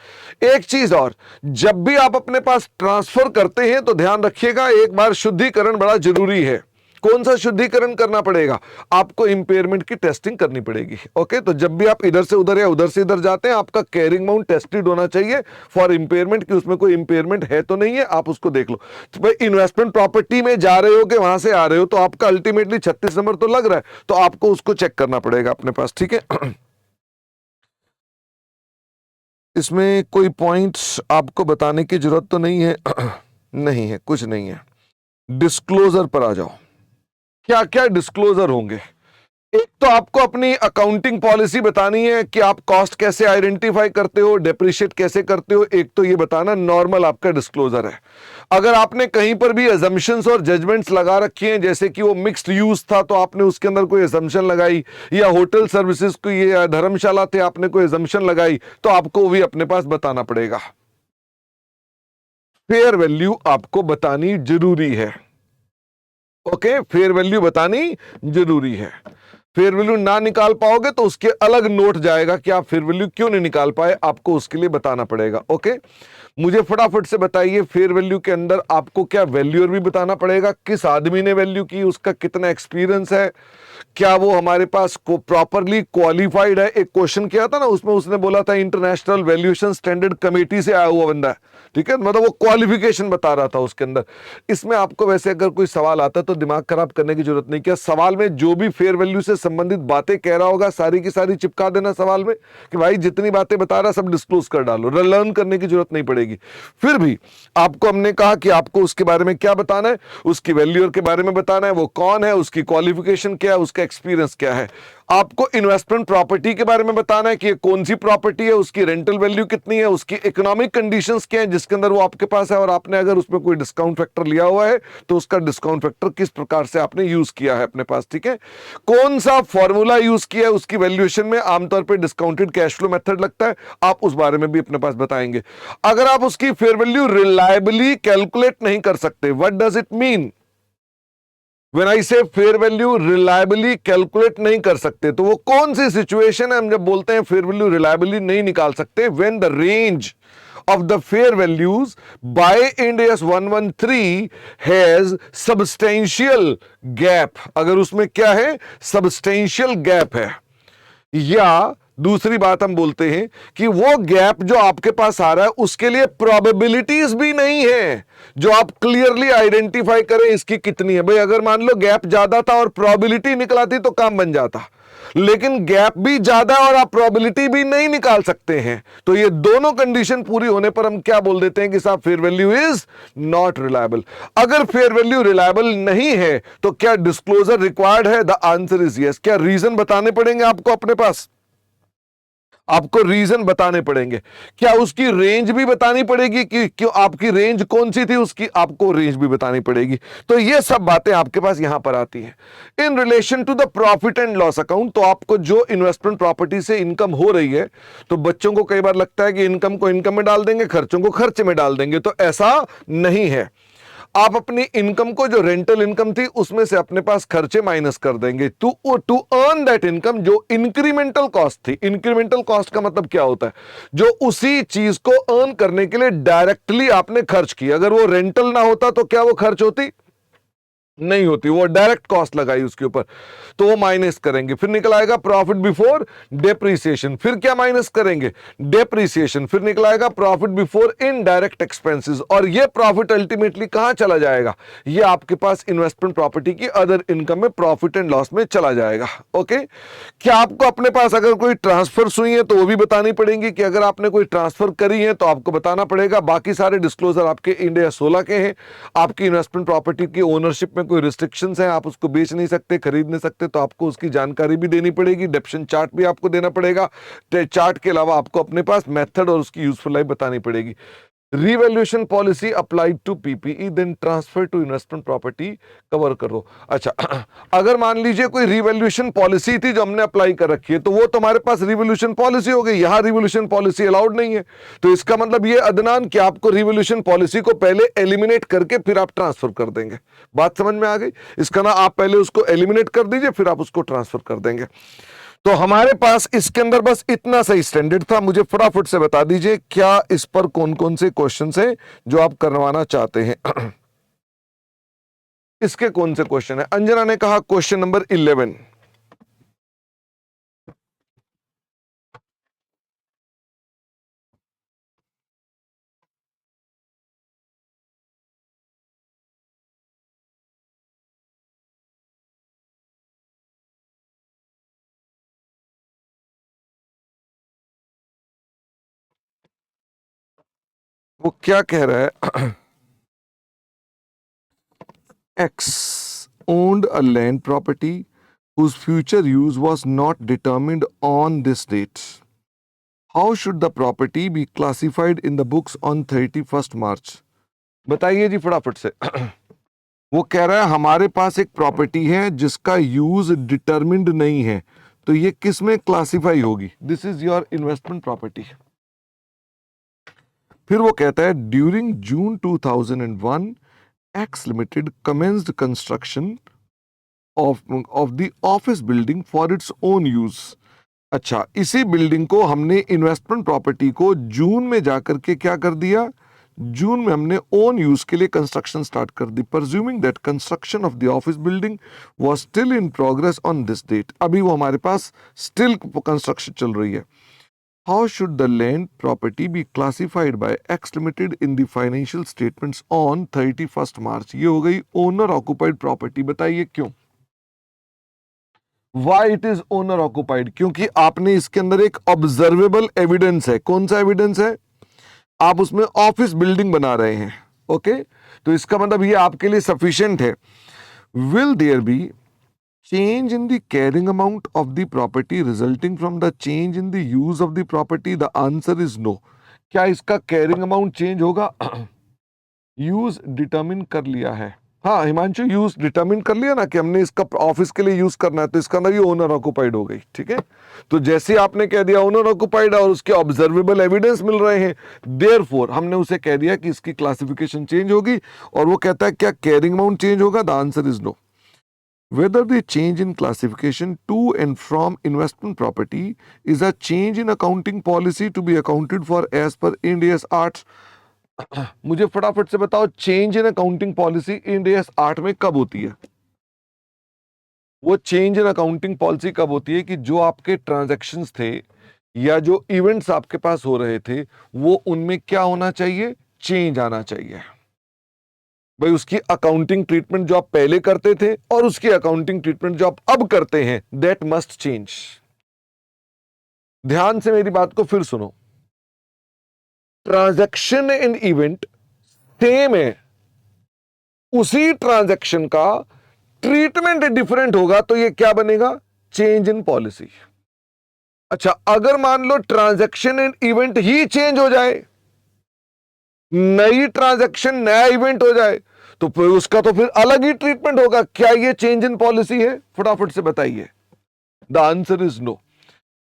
एक चीज और, जब भी आप अपने पास ट्रांसफर करते हैं तो ध्यान रखिएगा, एक बार शुद्धिकरण बड़ा जरूरी है। कौन सा शुद्धिकरण करना पड़ेगा? आपको इंपेयरमेंट की टेस्टिंग करनी पड़ेगी। ओके, तो जब भी आप इधर से उधर या उधर से इधर जाते हैं, आपका कैरिंग अमाउंट टेस्टेड होना चाहिए फॉर इंपेयरमेंट, कि उसमें कोई इंपेयरमेंट है तो नहीं है, आप उसको देख लो। तो भाई इन्वेस्टमेंट प्रॉपर्टी में जा रहे हो कि वहां से आ रहे हो, तो आपका अल्टीमेटली 36 नंबर तो लग रहा है, तो आपको उसको चेक करना पड़ेगा अपने पास। ठीक है, इसमें कोई पॉइंट्स आपको बताने की जरूरत तो नहीं है? नहीं है, कुछ नहीं है। डिस्क्लोजर पर आ जाओ। क्या क्या डिस्क्लोजर होंगे? एक तो आपको अपनी अकाउंटिंग पॉलिसी बतानी है कि आप कॉस्ट कैसे आइडेंटिफाई करते हो, डेप्रिशिएट कैसे करते हो। एक तो ये बताना नॉर्मल आपका डिस्क्लोजर है। अगर आपने कहीं पर भी अजम्पशंस और जजमेंट्स लगा रखी हैं, जैसे कि वो मिक्स्ड यूज था तो आपने उसके अंदर कोई अजम्पशन लगाई, या होटल सर्विसेज को, ये धर्मशाला थे, आपने कोई अजम्पशन लगाई, तो आपको भी अपने पास बताना पड़ेगा। फेयर वैल्यू आपको बतानी जरूरी है। ओके, फेयर वैल्यू बतानी जरूरी है। फेयर वैल्यू ना निकाल पाओगे तो उसके अलग नोट जाएगा कि आप फेयर वैल्यू क्यों नहीं निकाल पाए, आपको उसके लिए बताना पड़ेगा। ओके, मुझे फटाफट से बताइए फेयर वैल्यू के अंदर आपको क्या वैल्यूअर भी बताना पड़ेगा, किस आदमी ने वैल्यू की, उसका कितना एक्सपीरियंस है, क्या वो हमारे पास को प्रॉपरली क्वालिफाइड है। एक क्वेश्चन किया था ना, उसमें उसने बोला था इंटरनेशनल वैल्यूएशन स्टैंडर्ड कमेटी से आया हुआ बंदा है, ठीक है, मतलब वो क्वालिफिकेशन बता रहा था उसके अंदर। इसमें आपको वैसे अगर कोई सवाल आता है तो दिमाग खराब करने की जरूरत नहीं, क्या सवाल में जो भी फेयर वैल्यू से संबंधित बातें कह रहा होगा सारी की सारी चिपका देना सवाल में कि भाई जितनी बातें बता रहा सब डिस्क्लोज कर डालो, लर्न करने की जरूरत नहीं पड़ेगी। फिर भी आपको हमने कहा कि आपको उसके बारे में क्या बताना है, उसकी वैल्यूअर के बारे में बताना है, वो कौन है, उसकी क्वालिफिकेशन क्या है, उसका एक्सपीरियंस क्या है। आपको इन्वेस्टमेंट प्रॉपर्टी के बारे में बताना है कि ये कौन सी प्रॉपर्टी है, उसकी रेंटल वैल्यू कितनी है, उसकी इकोनॉमिक कंडीशंस क्या है जिसके अंदर वो आपके पास है, और आपने अगर उसमें कोई डिस्काउंट फैक्टर लिया हुआ है तो उसका डिस्काउंट फैक्टर किस प्रकार से आपने यूज किया है अपने पास, ठीक है, कौन सा फॉर्मूला यूज किया है, उसकी वैल्यूएशन में आमतौर पर डिस्काउंटेड कैश फ्लो मेथड लगता है, आप उस बारे में भी अपने पास बताएंगे। अगर आप उसकी फेयर वैल्यू रिलायबली कैलकुलेट नहीं कर सकते, what does it mean When I say fair value reliably calculate नहीं कर सकते, तो वो कौन सी सिचुएशन है हम जब बोलते हैं फेयर वैल्यू रिलायबली नहीं निकाल सकते? When the range of the fair values by Ind AS 113 has substantial gap, अगर उसमें क्या है, substantial gap है, या दूसरी बात हम बोलते हैं कि वो गैप जो आपके पास आ रहा है उसके लिए प्रोबेबिलिटीज भी नहीं है जो आप क्लियरली आइडेंटिफाई करें इसकी कितनी है। भाई अगर मान लो गैप ज्यादा था और प्रोबेबिलिटी निकलाती तो काम बन जाता, लेकिन गैप भी ज्यादा और आप प्रोबेबिलिटी भी नहीं निकाल सकते हैं, तो ये दोनों कंडीशन पूरी होने पर हम क्या बोल देते हैं कि साहब fair value is not reliable. अगर फेयर वैल्यू रिलायबल नहीं है तो क्या डिस्क्लोजर रिक्वायर्ड है? The answer is yes. क्या रीजन बताने पड़ेंगे आपको अपने पास? आपको रीजन बताने पड़ेंगे। क्या उसकी रेंज भी बतानी पड़ेगी कि क्यों, आपकी रेंज कौन सी थी उसकी, आपको रेंज भी बतानी पड़ेगी। तो ये सब बातें आपके पास यहां पर आती हैं। In relation to the profit and loss account, तो आपको जो इन्वेस्टमेंट प्रॉपर्टी से इनकम हो रही है, तो बच्चों को कई बार लगता है कि इनकम को इनकम में डाल देंगे, खर्चों को खर्चे में डाल देंगे, तो ऐसा नहीं है। आप अपनी इनकम को, जो रेंटल इनकम थी उसमें से अपने पास खर्चे माइनस कर देंगे टू अर्न दैट इनकम, जो इंक्रीमेंटल कॉस्ट थी। इंक्रीमेंटल कॉस्ट का मतलब क्या होता है? जो उसी चीज को अर्न करने के लिए डायरेक्टली आपने खर्च किया। अगर वो रेंटल ना होता तो क्या वो खर्च होती? नहीं होती, वो डायरेक्ट कॉस्ट लगाई उसके ऊपर, तो वो माइनस करेंगे। फिर निकल आएगा प्रॉफिट बिफोर डेप्रीसिएशन, फिर क्या माइनस करेंगे? डेप्रीसिएशन। फिर निकल आएगा प्रॉफिट बिफोर इनडायरेक्ट एक्सपेंसेस, और ये प्रॉफिट अल्टीमेटली कहां चला जाएगा? ये आपके पास इन्वेस्टमेंट प्रॉपर्टी की अदर इनकम में, प्रॉफिट एंड लॉस में चला जाएगा। ओके, क्या आपको अपने पास अगर कोई ट्रांसफर हुई है तो वो भी बतानी पड़ेगी कि अगर आपने कोई ट्रांसफर करी है तो आपको बताना पड़ेगा। बाकी सारे डिस्क्लोजर आपके इंड AS 16 के हैं। आपकी इन्वेस्टमेंट प्रॉपर्टी की ओनरशिप में कोई रिस्ट्रिक्शंस हैं, आप उसको बेच नहीं सकते, खरीद नहीं सकते, तो आपको उसकी जानकारी भी देनी पड़ेगी। डेप्शन चार्ट भी आपको देना पड़ेगा। चार्ट के अलावा आपको अपने पास मेथड और उसकी यूजफुल लाइफ बतानी पड़ेगी। Revaluation policy applied to PPE then transfer to investment property cover करो। अच्छा, अगर मान लीजिए कोई रिवैल्यूएशन पॉलिसी थी जो हमने अप्लाई कर रखी है, तो वो तुम्हारे पास रिवैल्यूएशन पॉलिसी हो गई। यहां रिवैल्यूएशन पॉलिसी अलाउड नहीं है, तो इसका मतलब ये अदनान कि आपको रिवैल्यूएशन पॉलिसी को पहले एलिमिनेट करके फिर आप ट्रांसफर कर देंगे। बात समझ में आ गई? इसका ना आप पहले उसको एलिमिनेट कर दीजिए फिर आप उसको ट्रांसफर कर देंगे। तो हमारे पास इसके अंदर बस इतना सही स्टैंडर्ड था। मुझे फटाफट से बता दीजिए क्या इस पर कौन कौन से क्वेश्चन है जो आप करवाना चाहते हैं। इसके कौन से क्वेश्चन है? अंजना ने कहा क्वेश्चन नंबर 11। वो क्या कह रहा है? X owned a land property whose future use was not determined on this date. How should the property be classified in the books on 31st March? बताइए जी फटाफट से। वो कह रहा है हमारे पास एक प्रॉपर्टी है जिसका यूज डिटरमिन्ड नहीं है, तो ये किस में क्लासिफाई होगी? This is your investment property. फिर वो कहता है during June 2001 x limited commenced construction of the office building for its own use. अच्छा, इसी बिल्डिंग को हमने इन्वेस्टमेंट प्रॉपर्टी को जून में जाकर के क्या कर दिया, जून में हमने ओन यूज के लिए कंस्ट्रक्शन स्टार्ट कर दी। Presuming that construction of the office building was still in progress on this date, अभी वो हमारे पास स्टिल कंस्ट्रक्शन चल रही है। How should the land property be classified by X limited in the financial statements on 31 March. ये हो गई ओनर ऑक्युपाइड प्रॉपर्टी। बताइए क्यों, why it is owner occupied? क्योंकि आपने इसके अंदर एक ऑब्जर्वेबल एविडेंस है। कौन सा एविडेंस है? आप उसमें ऑफिस बिल्डिंग बना रहे हैं। ओके, तो इसका मतलब ये आपके लिए सफिशिएंट है। Will there be change in the carrying amount of the property resulting from the change in the use of the property? The answer is no. क्या इसका कैरिंग अमाउंट चेंज होगा? यूज डिटरमिन कर लिया है। हाँ Himanshu, use determine कर लिया ना कि हमने इसका ऑफिस के लिए यूज करना है, तो इसका अंदर ये ओनर ऑक्युपाइड हो गई। ठीक है, तो जैसे आपने कह दिया ओनर ऑक्युपाइड और उसके ऑब्जर्वेबल एविडेंस मिल रहे हैं, देयरफॉर हमने उसे कह दिया कि इसकी क्लासिफिकेशन चेंज होगी। और वो कहता है क्या कैरिंग अमाउंट चेंज होगा? The answer is no. Whether the change in classification to and from investment property is a change in accounting policy to be accounted for as per Ind AS 8। मुझे फटाफट से बताओ, change in accounting policy Ind AS 8 में कब होती है? वो change in accounting policy कब होती है कि जो आपके ट्रांजैक्शंस थे या जो इवेंट्स आपके पास हो रहे थे, वो उनमें क्या होना चाहिए? चेंज आना चाहिए। भाई उसकी अकाउंटिंग ट्रीटमेंट जो आप पहले करते थे और उसकी अकाउंटिंग ट्रीटमेंट जो आप अब करते हैं, दैट मस्ट चेंज। ध्यान से मेरी बात को फिर सुनो, ट्रांजैक्शन एंड इवेंट सेम है, उसी ट्रांजैक्शन का ट्रीटमेंट डिफरेंट होगा तो ये क्या बनेगा? Change in policy. अच्छा, अगर मान लो ट्रांजैक्शन एंड इवेंट ही चेंज हो जाए, नई ट्रांजैक्शन नया इवेंट हो जाए, तो फिर उसका तो फिर अलग ही ट्रीटमेंट होगा। क्या ये चेंज इन पॉलिसी है? फटाफट से बताइए। The answer is no.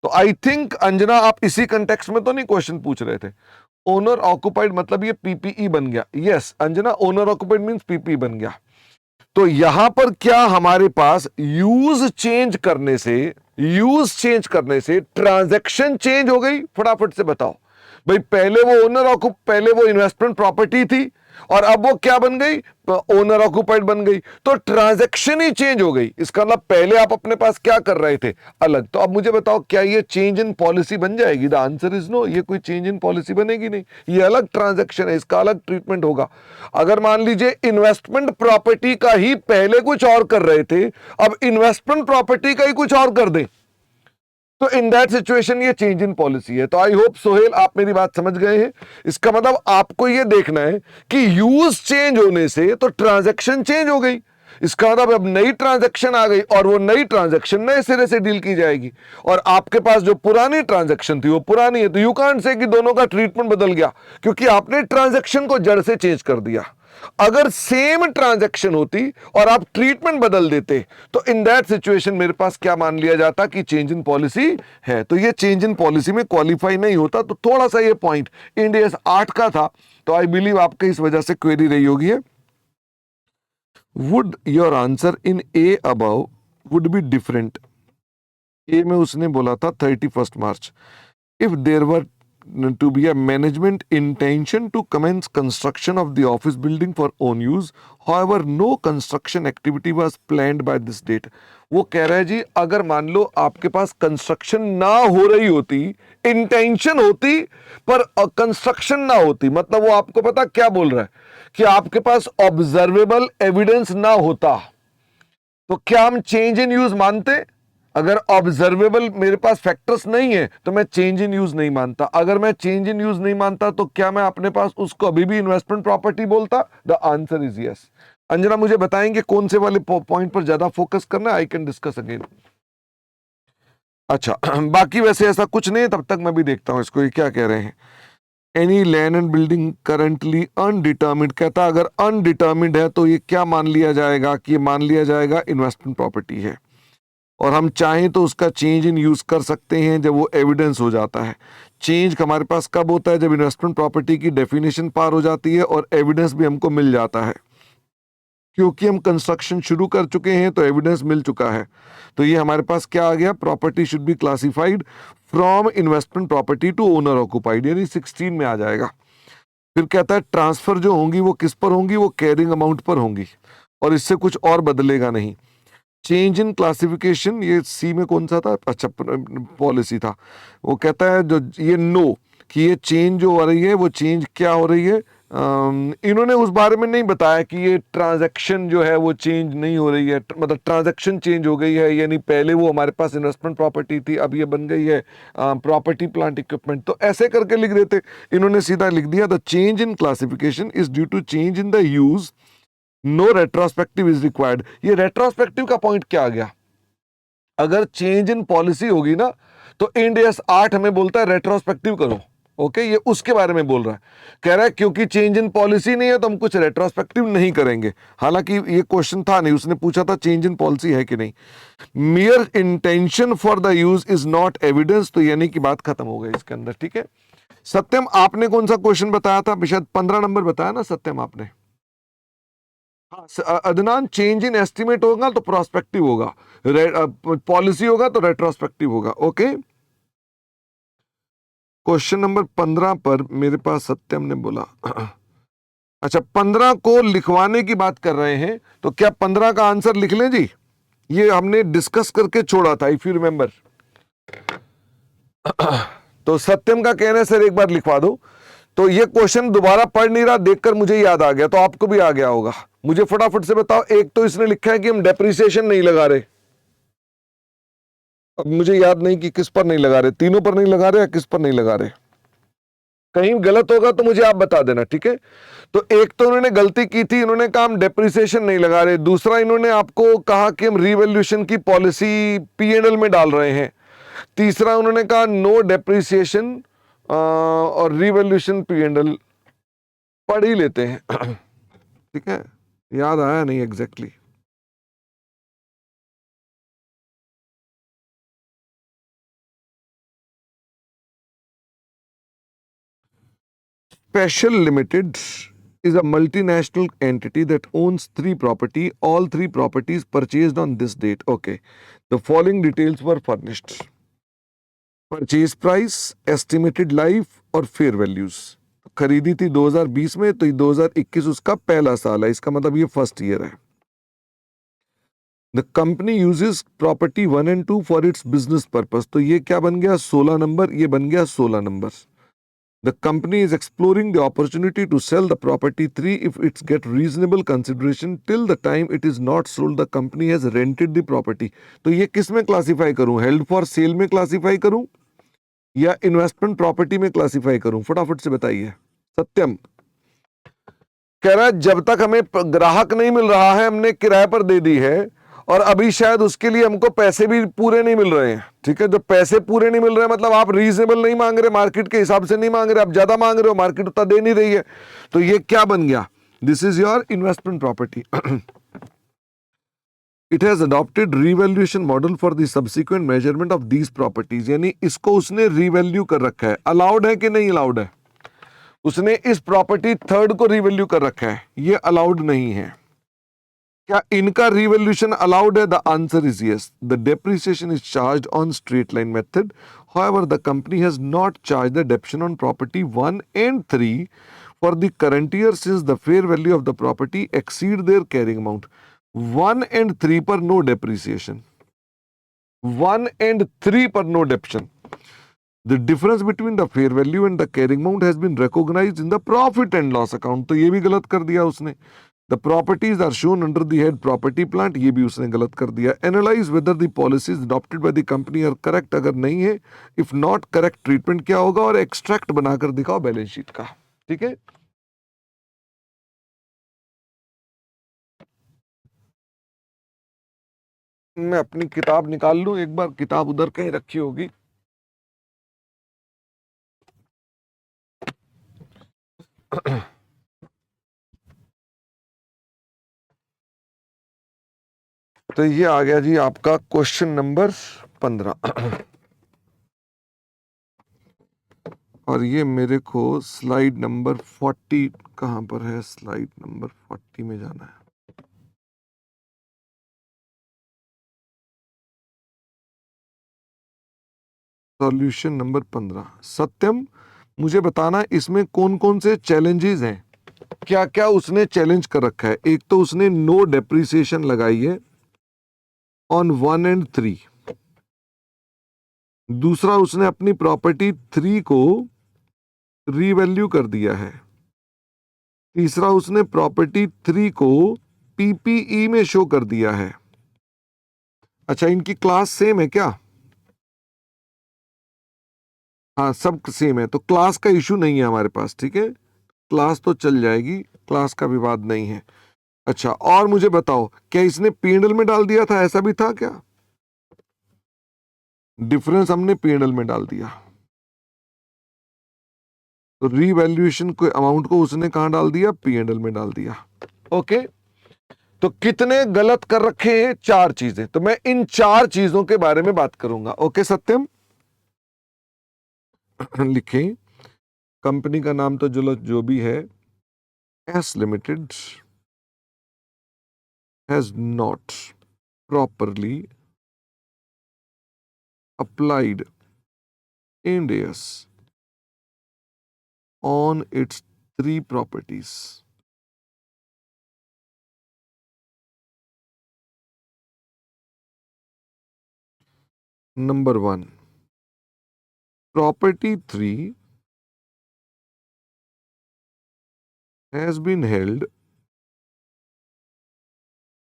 तो आई थिंक अंजना आप इसी कंटेक्स्ट में तो नहीं क्वेश्चन पूछ रहे थे। ओनर ऑक्युपाइड मतलब ये पीपीई बन गया। Yes Anjana, owner occupied means PPE बन गया। तो यहां पर क्या हमारे पास यूज चेंज करने से ट्रांजैक्शन चेंज हो गई? फटाफट से बताओ भाई। पहले वो इन्वेस्टमेंट प्रॉपर्टी थी और अब वो क्या बन गई? ओनर ऑक्युपाइड बन गई, तो ट्रांजैक्शन ही चेंज हो गई। इसका मतलब पहले आप अपने पास क्या कर रहे थे? अलग। तो अब मुझे बताओ क्या ये चेंज इन पॉलिसी बन जाएगी? The answer is no. ये कोई चेंज इन पॉलिसी बनेगी नहीं, ये अलग ट्रांजैक्शन है, इसका अलग ट्रीटमेंट होगा। अगर मान लीजिए इन्वेस्टमेंट प्रॉपर्टी का ही पहले कुछ और कर रहे थे, अब इन्वेस्टमेंट प्रॉपर्टी का ही कुछ और कर दें, तो इन दैट सिचुएशन ये चेंज इन पॉलिसी है। तो आई होप सोहेल आप मेरी बात समझ गए हैं। इसका मतलब आपको ये देखना है कि यूज चेंज होने से तो ट्रांजैक्शन चेंज हो गई। इसका मतलब अब नई ट्रांजैक्शन आ गई और वो नई ट्रांजैक्शन नए सिरे से डील की जाएगी, और आपके पास जो पुरानी ट्रांजैक्शन थी वो पुरानी है। तो यू कांट से कि दोनों का ट्रीटमेंट बदल गया, क्योंकि आपने ट्रांजैक्शन को जड़ से चेंज कर दिया। अगर सेम ट्रांजैक्शन होती और आप ट्रीटमेंट बदल देते, तो इन दैट सिचुएशन मेरे पास क्या मान लिया जाता? कि चेंज इन पॉलिसी है। तो ये चेंज इन पॉलिसी में क्वालिफाई नहीं होता। तो थोड़ा सा ये पॉइंट इंड AS 8 का था, तो आई बिलीव आपके इस वजह से क्वेरी रही होगी है। Would your answer in a above would be different? A में उसने बोला था 31 March. If there were to be a management intention to commence construction of the office building for own use, however no construction activity was planned by this date। वो कह रहा है जी, अगर मान लो आपके पास कंस्ट्रक्शन ना हो रही होती, इंटेंशन होती पर कंस्ट्रक्शन ना होती, मतलब वो आपको पता क्या बोल रहा है कि आपके पास ऑब्जर्वेबल एविडेंस ना होता, तो क्या हम चेंज इन यूज मानते? अगर ऑब्जर्वेबल मेरे पास फैक्टर्स नहीं है तो मैं चेंज इन यूज नहीं मानता। अगर मैं चेंज इन यूज नहीं मानता तो क्या मैं अपने पास उसको अभी भी इन्वेस्टमेंट प्रॉपर्टी बोलता? The answer is yes. Anjana मुझे बताएंगे कौन से वाले पॉइंट पर ज्यादा फोकस करना है? I can discuss again. अच्छा बाकी वैसे ऐसा कुछ नहीं है, तब तक मैं भी देखता हूं इसको, ये क्या कह रहे हैं। Any land and building currently undetermined, कहता अगर अनडिटर्मिन्ड है तो ये क्या मान लिया जाएगा? कि ये मान लिया जाएगा इन्वेस्टमेंट प्रॉपर्टी है, और हम चाहें तो उसका चेंज इन यूज कर सकते हैं जब वो एविडेंस हो जाता है। चेंज हमारे पास कब होता है? जब इन्वेस्टमेंट प्रॉपर्टी की डेफिनेशन पार हो जाती है और एविडेंस भी हमको मिल जाता है। क्योंकि हम कंस्ट्रक्शन शुरू कर चुके हैं तो एविडेंस मिल चुका है। तो ये हमारे पास क्या आ गया, property should be classified from investment property to owner occupied, यानी 16 में आ जाएगा। फिर कहता है ट्रांसफर जो होंगी वो किस पर होंगी, वो कैरिंग अमाउंट पर होंगी और इससे कुछ और बदलेगा नहीं। चेंज इन क्लासिफिकेशन, ये सी में कौन सा था, अच्छा पॉलिसी था। वो कहता है जो ये नो कि ये चेंज जो हो रही है वो चेंज क्या हो रही है, इन्होंने उस बारे में नहीं बताया कि ये ट्रांजैक्शन जो है वो चेंज नहीं हो रही है, मतलब ट्रांजैक्शन चेंज हो गई है, यानी पहले वो हमारे पास इन्वेस्टमेंट प्रॉपर्टी थी अब ये बन गई है प्रॉपर्टी प्लांट इक्विपमेंट, तो ऐसे करके लिख देते। इन्होंने सीधा लिख दिया the change in classification is due to change in the use, no retrospective is required. ये रेट्रोस्पेक्टिव का पॉइंट क्या आ गया, अगर चेंज इन पॉलिसी होगी ना तो इंड एस 8 हमें बोलता है रेट्रोस्पेक्टिव करो। ओके, ये उसके बारे में बोल रहा है, कह रहा है क्योंकि चेंज इन पॉलिसी नहीं है तो हम कुछ रेट्रोस्पेक्टिव नहीं करेंगे। हालांकि ये क्वेश्चन था नहीं, उसने पूछा था चेंज इन पॉलिसी है कि नहीं। मियर intention for the use is not evidence, तो यानी कि बात खत्म हो गई इसके अंदर। ठीक है सत्यम, आपने कौन सा क्वेश्चन बताया था, शायद 15 नंबर बताया ना सत्यम आपने। हाँ अदनान, चेंज इन एस्टिमेट होगा तो प्रोस्पेक्टिव होगा, पॉलिसी होगा तो रेट्रोस्पेक्टिव होगा। ओके, क्वेश्चन नंबर 15 पर मेरे पास सत्यम ने बोला अच्छा 15 को लिखवाने की बात कर रहे हैं, तो क्या 15 का आंसर लिख लें जी, ये हमने डिस्कस करके छोड़ा था इफ यू रिमेंबर। तो सत्यम का कहना है सर एक बार लिखवा दो, तो ये क्वेश्चन दोबारा पढ़ नहीं रहा, देखकर मुझे याद आ गया, तो आपको भी आ गया होगा। मुझे फटाफट से बताओ, एक तो इसने लिखा है कि हम डेप्रिसिएशन नहीं लगा रहे, अब मुझे याद नहीं कि किस पर नहीं लगा रहे, तीनों पर नहीं लगा रहे या किस पर नहीं लगा रहे, कहीं गलत होगा तो मुझे आप बता देना। ठीक है, तो एक तो उन्होंने गलती की थी, इन्होंने कहा हम डेप्रिसिएशन नहीं लगा रहे, दूसरा इन्होंने आपको कहा कि हम रीवैल्यूएशन की पॉलिसी पीएनएल में डाल रहे हैं, तीसरा उन्होंने कहा नो डेप्रिसिएशन और रीवैल्यूएशन पीएनएल पढ़ ही लेते हैं। ठीक है, याद आया नहीं exactly exactly. Special Limited is a multinational entity that owns three property. All three properties purchased on this date. Okay. The following details were furnished. Purchase price, estimated life और fair values. खरीदी थी 2020 में, तो 2021 उसका पहला साल है, इसका मतलब ये फर्स्ट ईयर है। The company uses property 1 and 2 for its business purpose. तो ये क्या बन गया 16 नंबर, ये बन गया 16 number. The company is exploring the opportunity to sell the property 3 if it's get reasonable consideration. Till the time it is not sold, the company has rented the property. तो ये किस में क्लासिफाई करूं, held for sale में classify करूं या investment property में classify करूं, फटाफट से बताइए। सत्यम कह रहा है जब तक हमें ग्राहक नहीं मिल रहा है, हमने किराए पर दे दी है और अभी शायद उसके लिए हमको पैसे भी पूरे नहीं मिल रहे हैं। ठीक है, जब पैसे पूरे नहीं मिल रहे हैं मतलब आप रीजनेबल नहीं मांग रहे, मार्केट के हिसाब से नहीं मांग रहे, आप ज्यादा मांग रहे हो, मार्केट उतना दे नहीं रही है, तो ये क्या बन गया, this is your investment property. It has adopted revaluation model for the subsequent measurement of these properties, यानी इसको उसने रीवैल्यू कर रखा है। अलाउड है कि नहीं अलाउड है, उसने इस प्रॉपर्टी थर्ड को रीवैल्यू कर रखा है, ये अलाउड नहीं है। क्या इनका रिवॉल्यूशन अलाउड है, the answer is yes. The depreciation is charged on straight line method, however the company has not charged the depreciation on property 1 and 3 for the current year since the fair value of the property exceed their carrying amount। 1 and 3 पर no depreciation, 1 and 3 पर no depreciation। The difference between the fair value and the carrying amount has been recognized in the profit and loss account, तो ये भी गलत कर दिया उसने। The properties are shown under the head property plant, ये भी उसने गलत कर दिया। Analyze whether the policies adopted by the company are correct, अगर नहीं है, if not correct treatment क्या होगा, और extract बनाकर दिखाओ बैलेंस शीट का। ठीक है, मैं अपनी किताब निकाल लूं एक बार, किताब उधर कहीं रखी होगी। तो ये आ गया जी आपका क्वेश्चन नंबर 15। और ये मेरे को स्लाइड नंबर 40 कहां पर है, स्लाइड नंबर 40 में जाना है। Solution number 15। सत्यम, मुझे बताना इसमें कौन कौन से चैलेंजेस हैं, क्या क्या उसने चैलेंज कर रखा है। एक तो उसने नो डेप्रिसिएशन लगाई है ऑन 1 and 3। दूसरा, उसने अपनी प्रॉपर्टी 3 को रीवैल्यू कर दिया है। तीसरा, उसने प्रॉपर्टी 3 को पीपीई में शो कर दिया है। अच्छा, इनकी क्लास सेम है क्या? हाँ, सब सेम है, तो क्लास का इशू नहीं है हमारे पास, ठीक है। क्लास तो चल जाएगी, क्लास का विवाद नहीं है। अच्छा, और मुझे बताओ, क्या इसने पीएनएल में डाल दिया था, ऐसा भी था क्या? डिफरेंस हमने पीएनएल में डाल दिया, तो रीवैल्यूएशन को अमाउंट को उसने कहां डाल दिया? पीएनएल में डाल दिया। ओके, तो कितने गलत कर रखे हैं? 4 चीजें। तो मैं इन 4 चीजों के बारे में बात करूंगा। ओके सत्यम, लिखें। कंपनी का नाम तो जो भी है, S limited has not properly applied Ind AS on its 3 properties. Number 1, property 3 has been held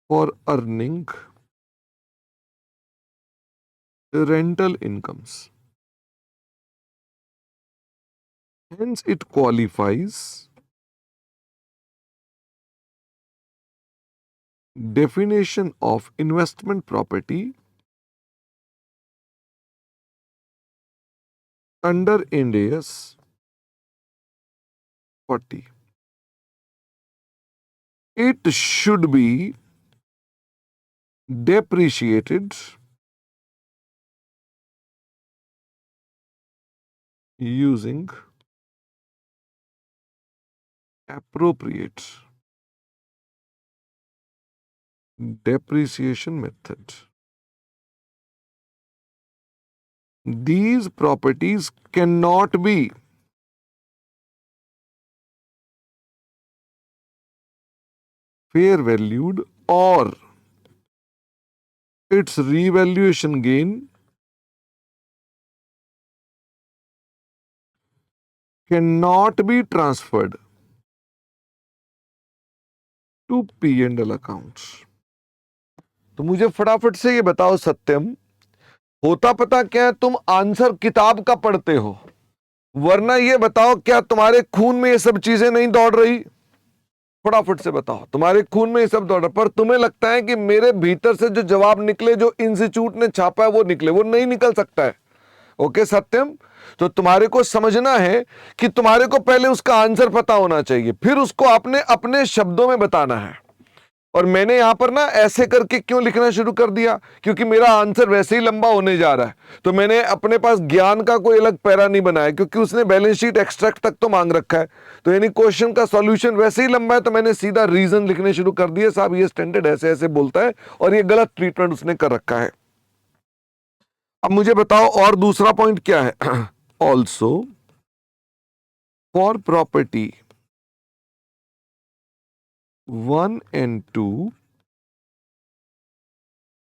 for earning rental incomes. Hence, it qualifies definition of investment property under Ind AS 40. It should be depreciated using appropriate depreciation method. These properties cannot be fair valued or its revaluation gain cannot be transferred to P&L accounts. तो मुझे फटाफट से ये बताओ सत्यम, होता पता क्या है? तुम आंसर किताब का पढ़ते हो, वरना ये बताओ क्या तुम्हारे खून में ये सब चीजें नहीं दौड़ रही? फटाफट से बताओ, तुम्हारे खून में ये सब दौड़ रहा, पर तुम्हें लगता है कि मेरे भीतर से जो जवाब निकले, जो इंस्टीट्यूट ने छापा है वो निकले, वो नहीं निकल सकता है। ओके सत्यम, तो तुम्हारे को समझना है कि तुम्हारे को पहले उसका आंसर पता होना चाहिए, फिर उसको आपने अपने शब्दों में बताना है। और मैंने यहां पर ना ऐसे करके क्यों लिखना शुरू कर दिया? क्योंकि मेरा आंसर वैसे ही लंबा होने जा रहा है, तो मैंने अपने पास ज्ञान का कोई अलग पैरा नहीं बनाया, क्योंकि उसने बैलेंस शीट एक्सट्रैक्ट तक तो मांग रखा है, तो यानी क्वेश्चन का सॉल्यूशन वैसे ही लंबा है, तो मैंने सीधा रीजन लिखने शुरू कर दिए। साहब ये स्टैंडर्ड ऐसे ऐसे बोलता है, और ये गलत ट्रीटमेंट उसने कर रखा है। अब मुझे बताओ और दूसरा पॉइंट क्या है? Also for property 1 and 2,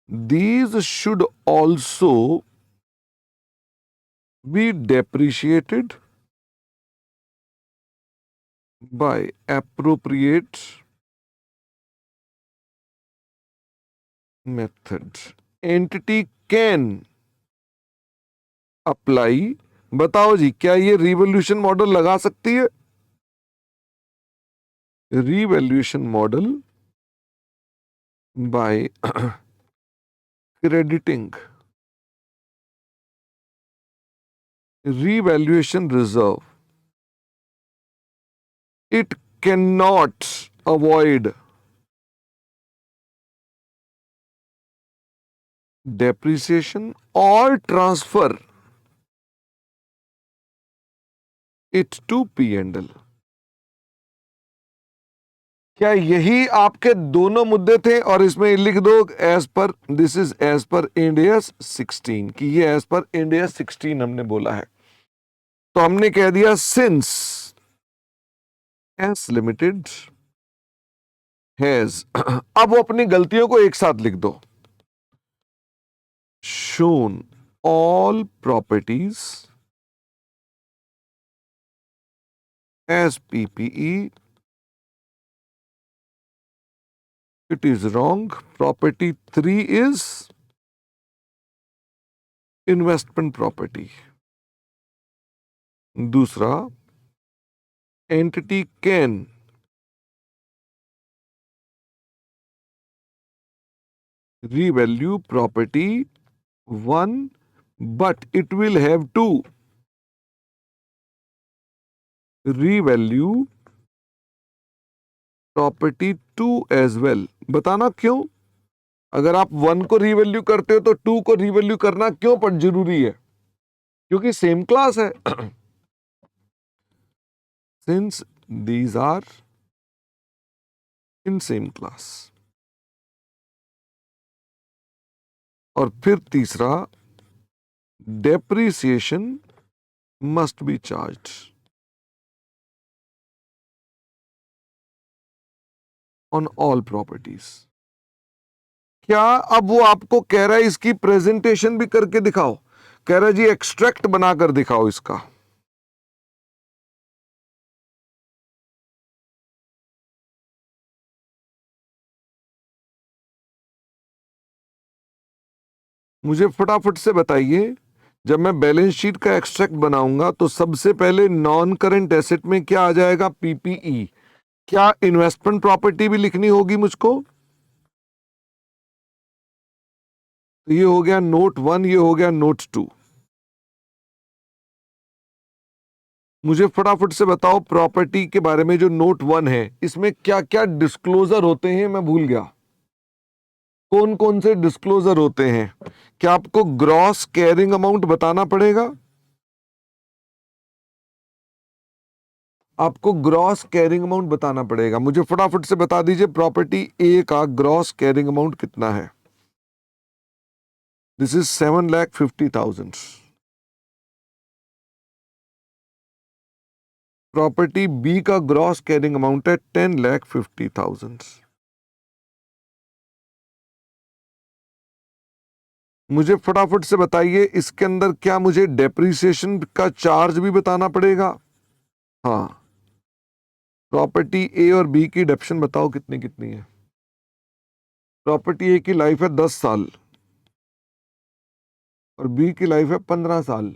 these should also be depreciated by appropriate method. Entity can apply, बताओ जी, क्या ये रिवॉल्यूशन मॉडल लगा सकती है? Revaluation model by crediting revaluation reserve. It cannot avoid depreciation or transfer it to P&L. क्या यही आपके दोनों मुद्दे थे? और इसमें लिख दो as per, this is as per Ind AS 16, कि ये एज पर इंड एस 16 हमने बोला है। तो हमने कह दिया सिंस एस लिमिटेड हैज अब वो अपनी गलतियों को एक साथ लिख दो। shown all properties as PPE, it is wrong. Property 3 is investment property. दूसरा, entity can revalue property 1, but it will have to revalue property 2 as well. बताना क्यों? अगर आप 1 को रीवैल्यू करते हो तो 2 को रीवैल्यू करना क्यों पर जरूरी है? क्योंकि सेम क्लास है। Since these are in same class. और फिर तीसरा, depreciation must be charged on all properties. क्या अब वो आपको कह रहा है इसकी प्रेजेंटेशन भी करके दिखाओ? कह रहा है जी एक्सट्रैक्ट बनाकर दिखाओ इसका। मुझे फटाफट से बताइए, जब मैं बैलेंस शीट का एक्सट्रैक्ट बनाऊंगा तो सबसे पहले नॉन करंट एसेट में क्या आ जाएगा? पीपीई। क्या इन्वेस्टमेंट प्रॉपर्टी भी लिखनी होगी मुझको? तो ये हो गया नोट 1, ये हो गया नोट 2। मुझे फटाफट से बताओ प्रॉपर्टी के बारे में, जो नोट 1 है इसमें क्या क्या डिस्क्लोजर होते हैं? मैं भूल गया, कौन कौन से डिस्क्लोजर होते हैं? क्या आपको ग्रॉस कैरिंग अमाउंट बताना पड़ेगा? आपको ग्रॉस कैरिंग अमाउंट बताना पड़ेगा। मुझे फटाफट से बता दीजिए प्रॉपर्टी ए का ग्रॉस कैरिंग अमाउंट कितना है? This is 7,50,000। प्रॉपर्टी बी का ग्रॉस कैरिंग अमाउंट है 10,50,000। मुझे फटाफट से बताइए इसके अंदर क्या मुझे डेप्रिसिएशन का चार्ज भी बताना पड़ेगा? हाँ। प्रॉपर्टी ए और बी की डेप्शन बताओ कितनी कितनी है? प्रॉपर्टी ए की लाइफ है 10 साल और बी की लाइफ है 15 साल।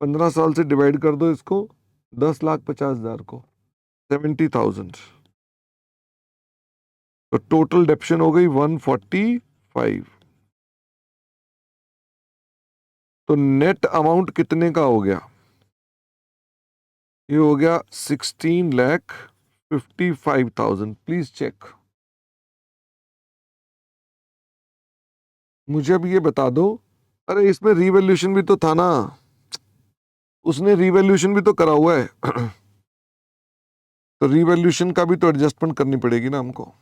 15 साल से डिवाइड कर दो इसको 10,50,000 को, 70,000। तो टोटल डेप्शन हो गई 145। तो नेट अमाउंट कितने का हो गया? ये हो गया 16,55,000। Please check. मुझे अब ये बता दो, अरे इसमें रिवैल्यूएशन भी तो था ना, उसने रिवैल्यूएशन भी तो करा हुआ है तो रिवैल्यूएशन का भी तो एडजस्टमेंट करनी पड़ेगी ना हमको।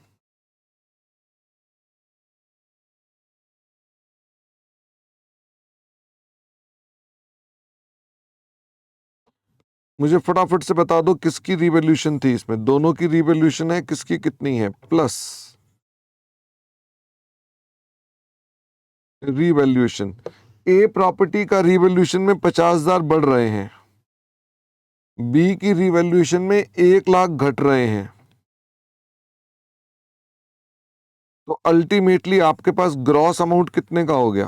मुझे फटाफट से बता दो किसकी रिवैल्यूएशन थी इसमें? दोनों की रिवैल्यूएशन है, किसकी कितनी है? Plus revaluation. ए प्रॉपर्टी का रिवैल्यूएशन में 50,000 बढ़ रहे हैं, बी की रिवैल्यूएशन में 1,00,000 घट रहे हैं। तो अल्टीमेटली आपके पास ग्रॉस अमाउंट कितने का हो गया?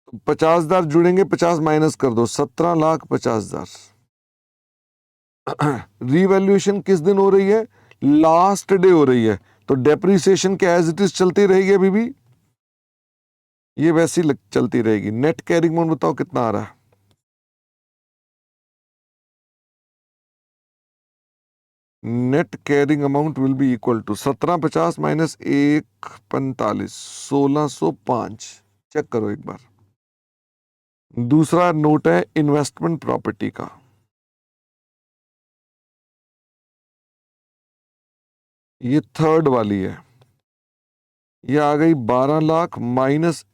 तो 50,000 जुड़ेंगे, 50 माइनस कर दो, 17,50,000। रिवैल्यूएशन किस दिन हो रही है? लास्ट डे हो रही है। तो डेप्रिसिएशन क्या एज इट इज चलती रहेगी अभी भी? ये वैसी चलती रहेगी। नेट कैरिंग अमाउंट बताओ कितना आ रहा है? Net carrying amount will be equal to 1750 minus 145, 1605। Check करो एक बार। दूसरा नोट है इन्वेस्टमेंट प्रॉपर्टी का, ये थर्ड वाली है, ये आ गई 12 लाख माइनस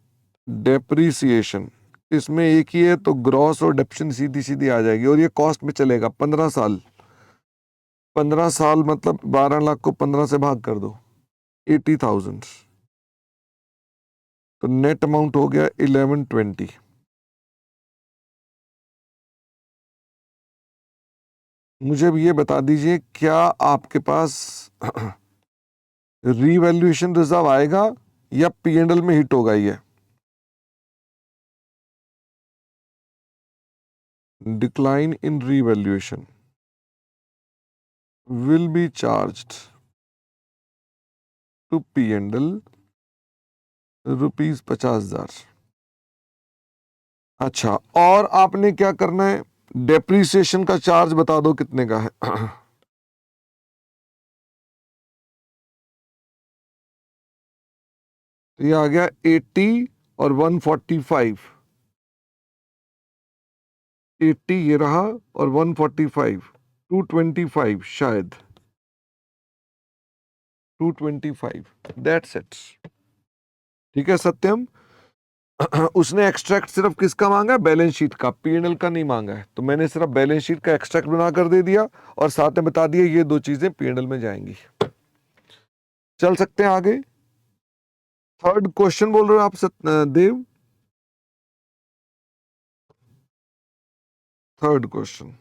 डेप्रीसिएशन, इसमें एक ही है तो ग्रॉस और डेप्शन सीधी सीधी आ जाएगी, और ये कॉस्ट में चलेगा 15 साल। 15 साल मतलब 12 लाख को 15 से भाग कर दो, 80,000, तो नेट अमाउंट हो गया 1120। मुझे अब ये बता दीजिए क्या आपके पास रीवैल्यूएशन रिजर्व आएगा या पीएनएल में हिट होगा ये? Decline in revaluation will be charged to P&L ₹50,000। अच्छा, और आपने क्या करना है, डेप्रीसिएशन का चार्ज बता दो कितने का है। तो ये आ गया 80 और 145, 80 ये रहा और 145, 225 शायद, 225, दैट्स इट। ठीक है सत्यम, उसने एक्सट्रैक्ट सिर्फ किसका मांगा है, बैलेंस शीट का, पीएनएल का नहीं मांगा है, तो मैंने सिर्फ बैलेंस शीट का एक्सट्रैक्ट बना कर दे दिया और साथ में बता दिया ये दो चीजें पीएनएल में जाएंगी। चल सकते हैं आगे। थर्ड क्वेश्चन बोल रहे हो आप Dev? Third question,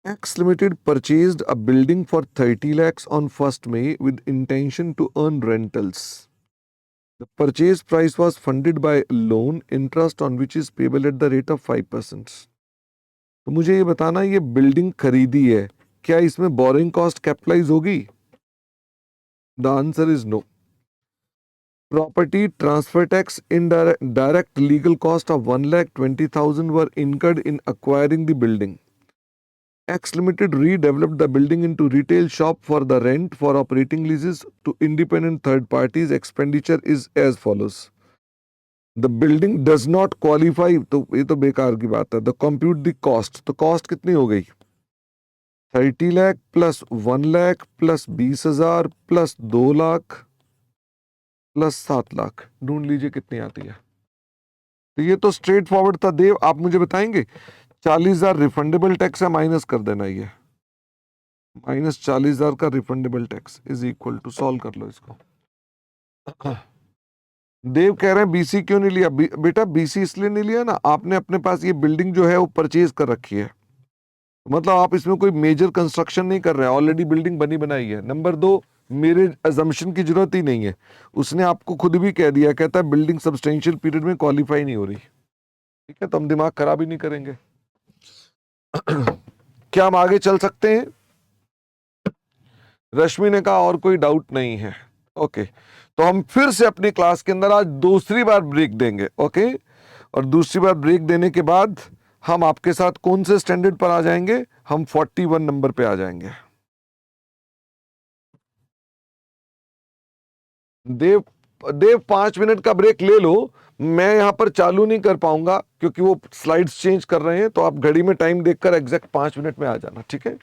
X Limited purchased a building for 30 lakhs on 1st May with intention to earn rentals. The purchase price was funded by a loan, interest on which is payable at the rate of 5%. तो मुझे ये बताना, ये building खरीदी है, क्या इसमें borrowing cost capitalise होगी? The answer is no. Property transfer tax, direct legal cost of 1,20,000 were incurred in acquiring the building. X Limited redeveloped the building into retail shop for the rent for operating leases to independent third parties. Expenditure is as follows. The building does not qualify, तो ये तो बेकार की बात है। The compute the cost, तो cost कितनी हो गई? 30 lakh plus 1 lakh plus 20,000 plus 2 lakh plus 7 lakh, ढूंढ लीजिए कितनी आती है। तो ये तो स्ट्रेट फॉरवर्ड था देव, आप मुझे बताएंगे 40,000 रिफंडेबल टैक्स है, माइनस कर देना, ये माइनस 40,000 का refundable tax is equal to, solve कर लो इसको। देव कह रहे हैं बीसी क्यों नहीं लिया? बेटा बीसी इसलिए नहीं लिया ना, आपने अपने पास ये बिल्डिंग जो है वो परचेज कर रखी है, मतलब आप इसमें कोई मेजर कंस्ट्रक्शन नहीं कर रहे हैं, ऑलरेडी बिल्डिंग बनी बनाई है। नंबर 2, मेरे अजम्पशन की जरूरत ही नहीं है, उसने आपको खुद भी कह दिया, कहता है बिल्डिंग सब्सटेंशियल पीरियड में क्वालिफाई नहीं हो रही। ठीक है, तो हम दिमाग खराब ही नहीं करेंगे। क्या हम आगे चल सकते हैं? रश्मि ने कहा और कोई डाउट नहीं है। ओके, तो हम फिर से अपनी क्लास के अंदर आज दूसरी बार ब्रेक देंगे। ओके, और दूसरी बार ब्रेक देने के बाद हम आपके साथ कौन से स्टैंडर्ड पर आ जाएंगे? हम 41 नंबर पे आ जाएंगे। देव 5 मिनट का ब्रेक ले लो, मैं यहां पर चालू नहीं कर पाऊंगा क्योंकि वो स्लाइड्स चेंज कर रहे हैं, तो आप घड़ी में टाइम देखकर एग्जैक्ट 5 मिनट में आ जाना, ठीक है?